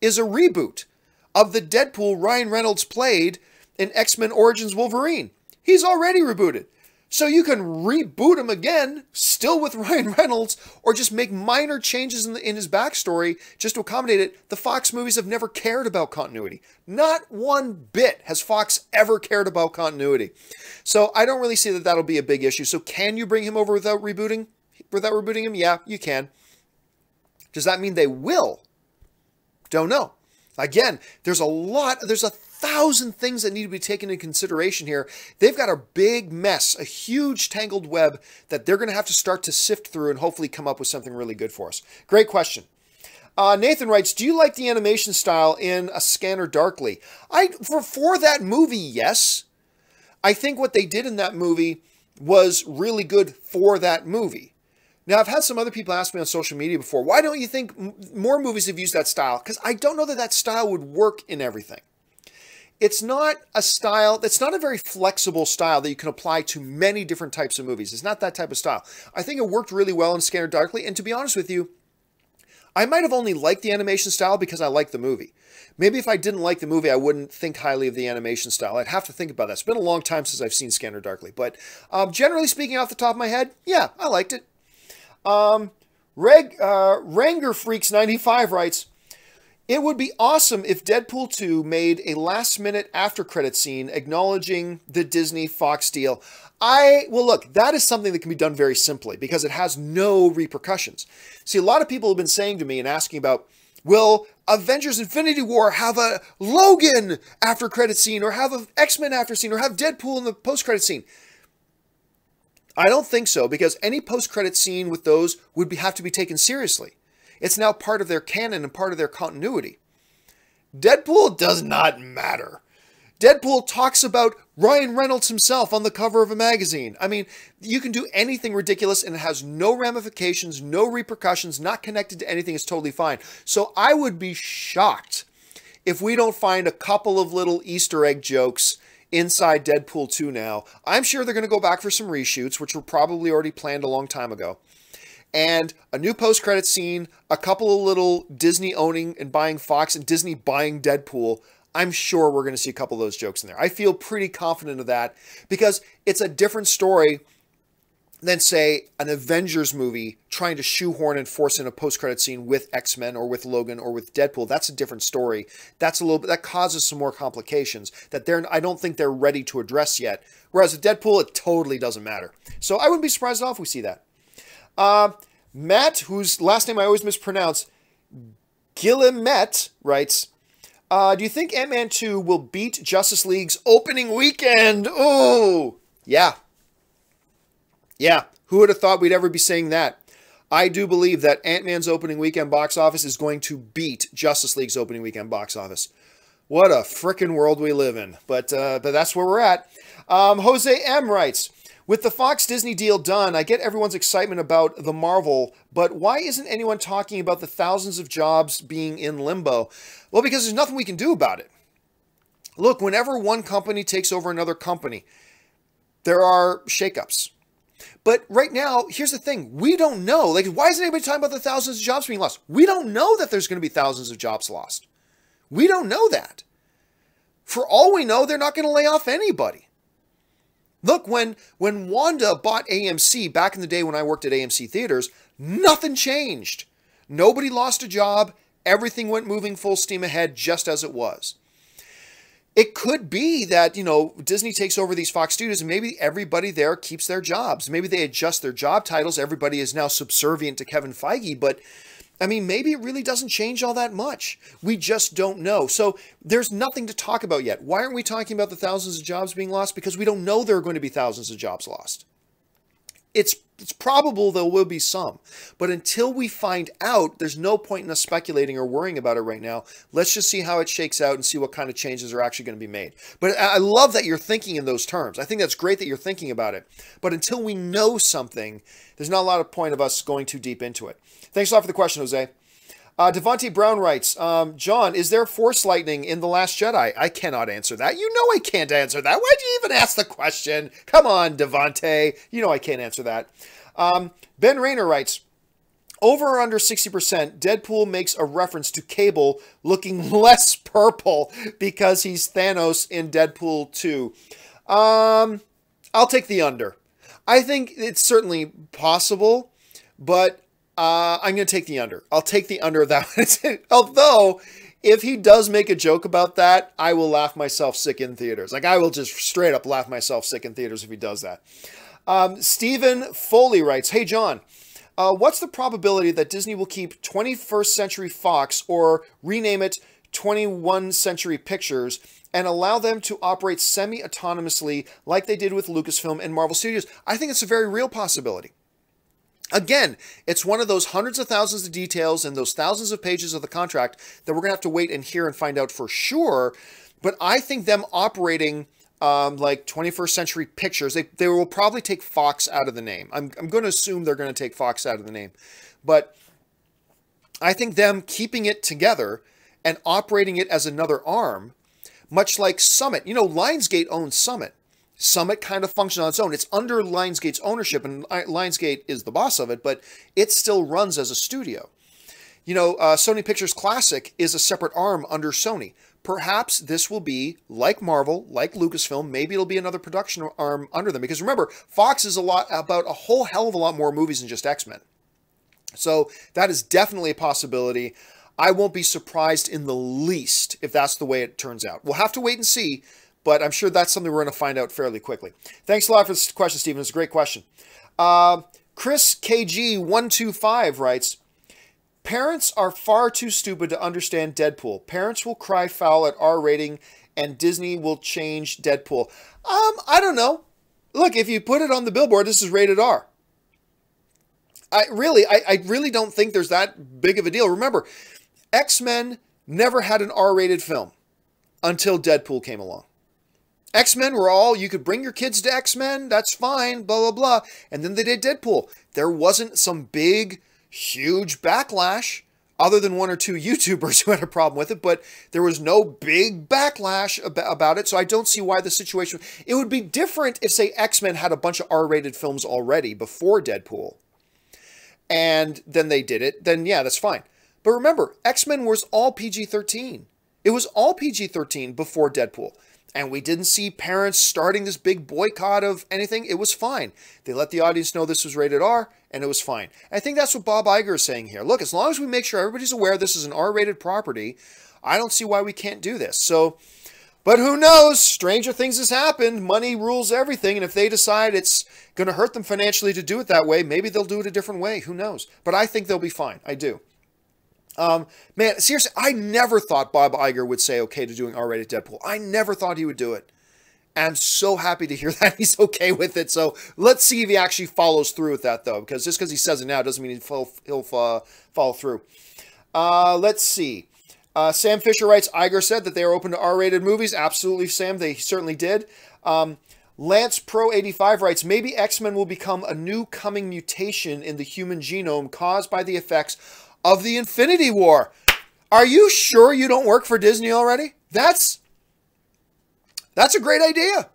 is a reboot of the Deadpool Ryan Reynolds played in X-Men Origins Wolverine. He's already rebooted. So you can reboot him again, still with Ryan Reynolds, or just make minor changes in his backstory just to accommodate it. The Fox movies have never cared about continuity. Not one bit has Fox ever cared about continuity. So I don't really see that that'll be a big issue. So can you bring him over without rebooting him? Yeah, you can. Does that mean they will? Don't know. Again, there's a 1,000 things that need to be taken into consideration here. They've got a big mess, a huge tangled web that they're going to have to start to sift through and hopefully come up with something really good for us. Great question. Nathan writes, do you like the animation style in A Scanner Darkly? For that movie, yes. I think what they did in that movie was really good for that movie. Now, I've had some other people ask me on social media before, why don't you think more movies have used that style? Because I don't know that that style would work in everything. It's not a style, it's not a very flexible style that you can apply to many different types of movies. It's not that type of style. I think it worked really well in Scanner Darkly, and to be honest with you, I might have only liked the animation style because I liked the movie. Maybe if I didn't like the movie, I wouldn't think highly of the animation style. I'd have to think about that. It's been a long time since I've seen Scanner Darkly, but generally speaking off the top of my head, yeah, I liked it. Ranger Freaks 95 writes, it would be awesome if Deadpool 2 made a last-minute after-credit scene acknowledging the Disney-Fox deal. Well, look, that is something that can be done very simply because it has no repercussions. See, a lot of people have been saying to me and asking about, will Avengers Infinity War have a Logan after-credit scene or have an X-Men after scene or have Deadpool in the post-credit scene? I don't think so, because any post-credit scene with those would have to be taken seriously. It's now part of their canon and part of their continuity. Deadpool does not matter. Deadpool talks about Ryan Reynolds himself on the cover of a magazine. I mean, you can do anything ridiculous and it has no ramifications, no repercussions, not connected to anything. It's totally fine. So I would be shocked if we don't find a couple of little Easter egg jokes inside Deadpool 2 now. I'm sure they're going to go back for some reshoots, which were probably already planned a long time ago. And a new post-credit scene, a couple of little Disney owning and buying Fox and Disney buying Deadpool. I'm sure we're going to see a couple of those jokes in there. I feel pretty confident of that because it's a different story than, say, an Avengers movie trying to shoehorn and force in a post-credit scene with X-Men or with Logan or with Deadpool. That's a different story. That's a little bit, that causes some more complications that I don't think they're ready to address yet. Whereas with Deadpool, it totally doesn't matter. So I wouldn't be surprised at all if we see that. Matt, whose last name I always mispronounce, Gillimet, writes, do you think Ant-Man 2 will beat Justice League's opening weekend? Oh, yeah. Yeah, who would have thought we'd ever be saying that? I do believe that Ant-Man's opening weekend box office is going to beat Justice League's opening weekend box office. What a frickin' world we live in. But that's where we're at. Jose M. writes, with the Fox-Disney deal done, I get everyone's excitement about the Marvel, but why isn't anyone talking about the thousands of jobs being in limbo? Well, because there's nothing we can do about it. Look, whenever one company takes over another company, there are shakeups. But right now, here's the thing. We don't know. Like, why isn't anybody talking about the thousands of jobs being lost? We don't know that there's going to be thousands of jobs lost. We don't know that. For all we know, they're not going to lay off anybody. Look, when Wanda bought AMC back in the day when I worked at AMC Theaters, nothing changed. Nobody lost a job. Everything went moving full steam ahead just as it was. It could be that, you know, Disney takes over these Fox studios and maybe everybody there keeps their jobs. Maybe they adjust their job titles. Everybody is now subservient to Kevin Feige, but I mean, maybe it really doesn't change all that much. We just don't know. So there's nothing to talk about yet. Why aren't we talking about the thousands of jobs being lost? Because we don't know there are going to be thousands of jobs lost. It's probable there will be some. But until we find out, there's no point in us speculating or worrying about it right now. Let's just see how it shakes out and see what kind of changes are actually going to be made. But I love that you're thinking in those terms. I think that's great that you're thinking about it. But until we know something, there's not a lot of point of us going too deep into it. Thanks a lot for the question, Jose. Devontae Brown writes, John, is there Force lightning in The Last Jedi? I cannot answer that. You know I can't answer that. Why'd you even ask the question? Come on, Devontae. You know I can't answer that. Ben Rayner writes, over or under 60%, Deadpool makes a reference to Cable looking less purple because he's Thanos in Deadpool 2. I'll take the under. I think it's certainly possible, but I'm going to take the under. I'll take the under of that. Although, if he does make a joke about that, I will laugh myself sick in theaters. Like, I will just straight up laugh myself sick in theaters if he does that. Stephen Foley writes, hey, John, what's the probability that Disney will keep 21st Century Fox or rename it 21st Century Pictures and allow them to operate semi-autonomously like they did with Lucasfilm and Marvel Studios? I think it's a very real possibility. Again, it's one of those hundreds of thousands of details and those thousands of pages of the contract that we're going to have to wait and hear and find out for sure. But I think them operating like 21st Century Pictures, they will probably take Fox out of the name. I'm going to assume they're going to take Fox out of the name. But I think them keeping it together and operating it as another arm, much like Summit. You know, Lionsgate owns Summit. Summit kind of functions on its own. It's under Lionsgate's ownership, and Lionsgate is the boss of it, but it still runs as a studio. You know, Sony Pictures Classic is a separate arm under Sony. Perhaps this will be like Marvel, like Lucasfilm. Maybe it'll be another production arm under them. Because remember, Fox is about a whole hell of a lot more movies than just X-Men. So that is definitely a possibility. I won't be surprised in the least if that's the way it turns out. We'll have to wait and see. But I'm sure that's something we're going to find out fairly quickly. Thanks a lot for this question, Stephen. It's a great question. Chris KG125 writes, parents are far too stupid to understand Deadpool. Parents will cry foul at R rating and Disney will change Deadpool. I don't know. Look, if you put it on the billboard, this is rated R. I really don't think there's that big of a deal. Remember, X-Men never had an R-rated film until Deadpool came along. X-Men were all, you could bring your kids to X-Men, that's fine, blah, blah, blah. And then they did Deadpool. There wasn't some big, huge backlash, other than one or two YouTubers who had a problem with it, but there was no big backlash about it, so I don't see why the situation... It would be different if, say, X-Men had a bunch of R-rated films already before Deadpool, and then they did it, then yeah, that's fine. But remember, X-Men was all PG-13. It was all PG-13 before Deadpool. And we didn't see parents starting this big boycott of anything. It was fine. They let the audience know this was rated R, and it was fine. And I think that's what Bob Iger is saying here. Look, as long as we make sure everybody's aware this is an R-rated property, I don't see why we can't do this. So, but who knows? Stranger things has happened. Money rules everything. And if they decide it's going to hurt them financially to do it that way, maybe they'll do it a different way. Who knows? But I think they'll be fine. I do. Man, seriously, I never thought Bob Iger would say okay to doing R-rated Deadpool. I never thought he would do it. And I'm so happy to hear that he's okay with it. So let's see if he actually follows through with that, though. Because just because he says it now doesn't mean he'll follow through. Let's see. Sam Fisher writes, Iger said that they are open to R-rated movies. Absolutely, Sam. They certainly did. Lance Pro 85 writes, maybe X-Men will become a new coming mutation in the human genome caused by the effects of the Infinity War. Are you sure you don't work for Disney already? That's a great idea.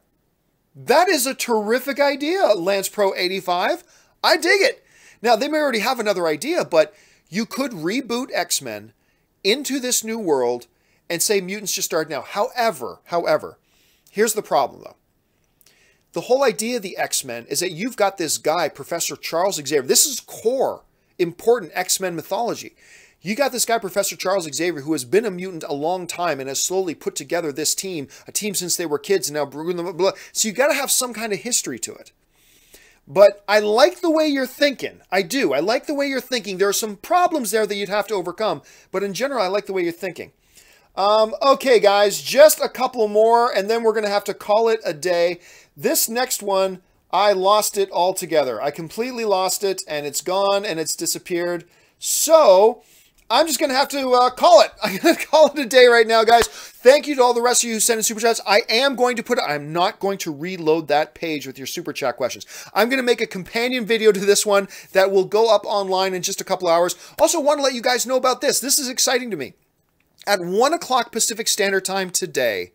That is a terrific idea, Lance Pro 85. I dig it. Now, they may already have another idea, but you could reboot X-Men into this new world and say mutants just start now. However, here's the problem, though. The whole idea of the X-Men is that you've got this guy, Professor Charles Xavier. This is core important X-Men mythology. You got this guy, Professor Charles Xavier, who has been a mutant a long time and has slowly put together this team, a team since they were kids, and now blah, blah, blah. So you got to have some kind of history to it. But I like the way you're thinking. I do. I like the way you're thinking. There are some problems there that you'd have to overcome. But in general, I like the way you're thinking. Okay, guys, just a couple more, and then we're going to have to call it a day. This next one, I lost it altogether. I completely lost it, and it's gone, and it's disappeared. So I'm just going to have to call it. I'm going to call it a day right now, guys. Thank you to all the rest of you who sent in Super Chats. I am going to I'm not going to reload that page with your Super Chat questions. I'm going to make a companion video to this one that will go up online in just a couple hours. Also, want to let you guys know about this. This is exciting to me. At 1 o'clock Pacific Standard Time today,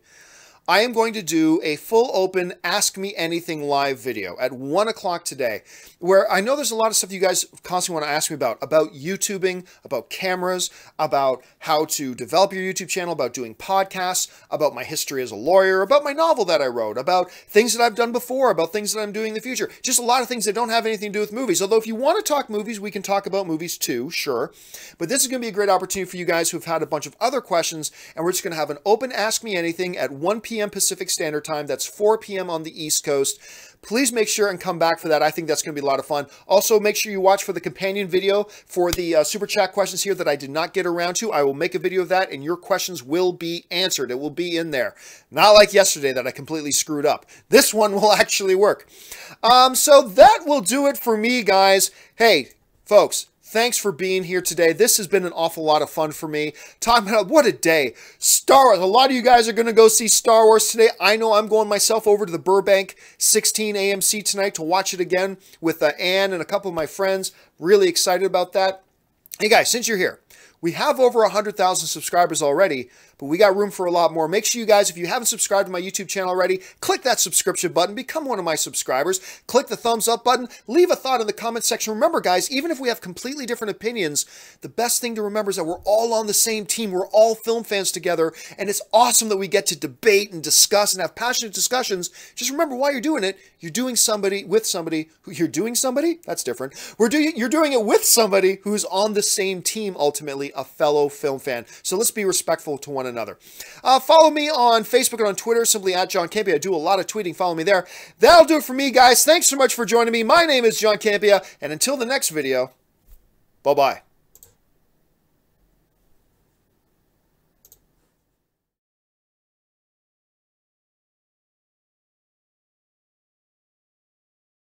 I am going to do a full open Ask Me Anything live video at 1 o'clock today, where I know there's a lot of stuff you guys constantly want to ask me about YouTubing, about cameras, about how to develop your YouTube channel, about doing podcasts, about my history as a lawyer, about my novel that I wrote, about things that I've done before, about things that I'm doing in the future. Just a lot of things that don't have anything to do with movies. Although if you want to talk movies, we can talk about movies too, sure. But this is going to be a great opportunity for you guys who've had a bunch of other questions, and we're just going to have an open Ask Me Anything at 1 p.m. Pacific Standard Time. That's 4 p.m. on the East Coast. Please make sure and come back for that. I think that's going to be a lot of fun. Also, make sure you watch for the companion video for the Super Chat questions here that I did not get around to. I will make a video of that, and your questions will be answered. It will be in there. Not like yesterday that I completely screwed up. This one will actually work. So that will do it for me, guys. Hey, folks, thanks for being here today. This has been an awful lot of fun for me. Talking about what a day. Star Wars. A lot of you guys are going to go see Star Wars today. I know I'm going myself over to the Burbank 16 AMC tonight to watch it again with Ann and a couple of my friends. Really excited about that. Hey guys, since you're here, we have over 100,000 subscribers already, but we got room for a lot more. Make sure you guys, if you haven't subscribed to my YouTube channel already, click that subscription button, become one of my subscribers, click the thumbs up button, leave a thought in the comment section. Remember, guys, even if we have completely different opinions, the best thing to remember is that we're all on the same team. We're all film fans together, and it's awesome that we get to debate and discuss and have passionate discussions. Just remember, while you're doing it, you're doing somebody with somebody who you're doing somebody? That's different. You're doing it with somebody who's on the same team, ultimately, a fellow film fan. So let's be respectful to one another. Follow me on Facebook and on Twitter, simply at John Campea. I do a lot of tweeting. Follow me there. That'll do it for me, guys. Thanks so much for joining me. My name is John Campea, and until the next video, bye-bye.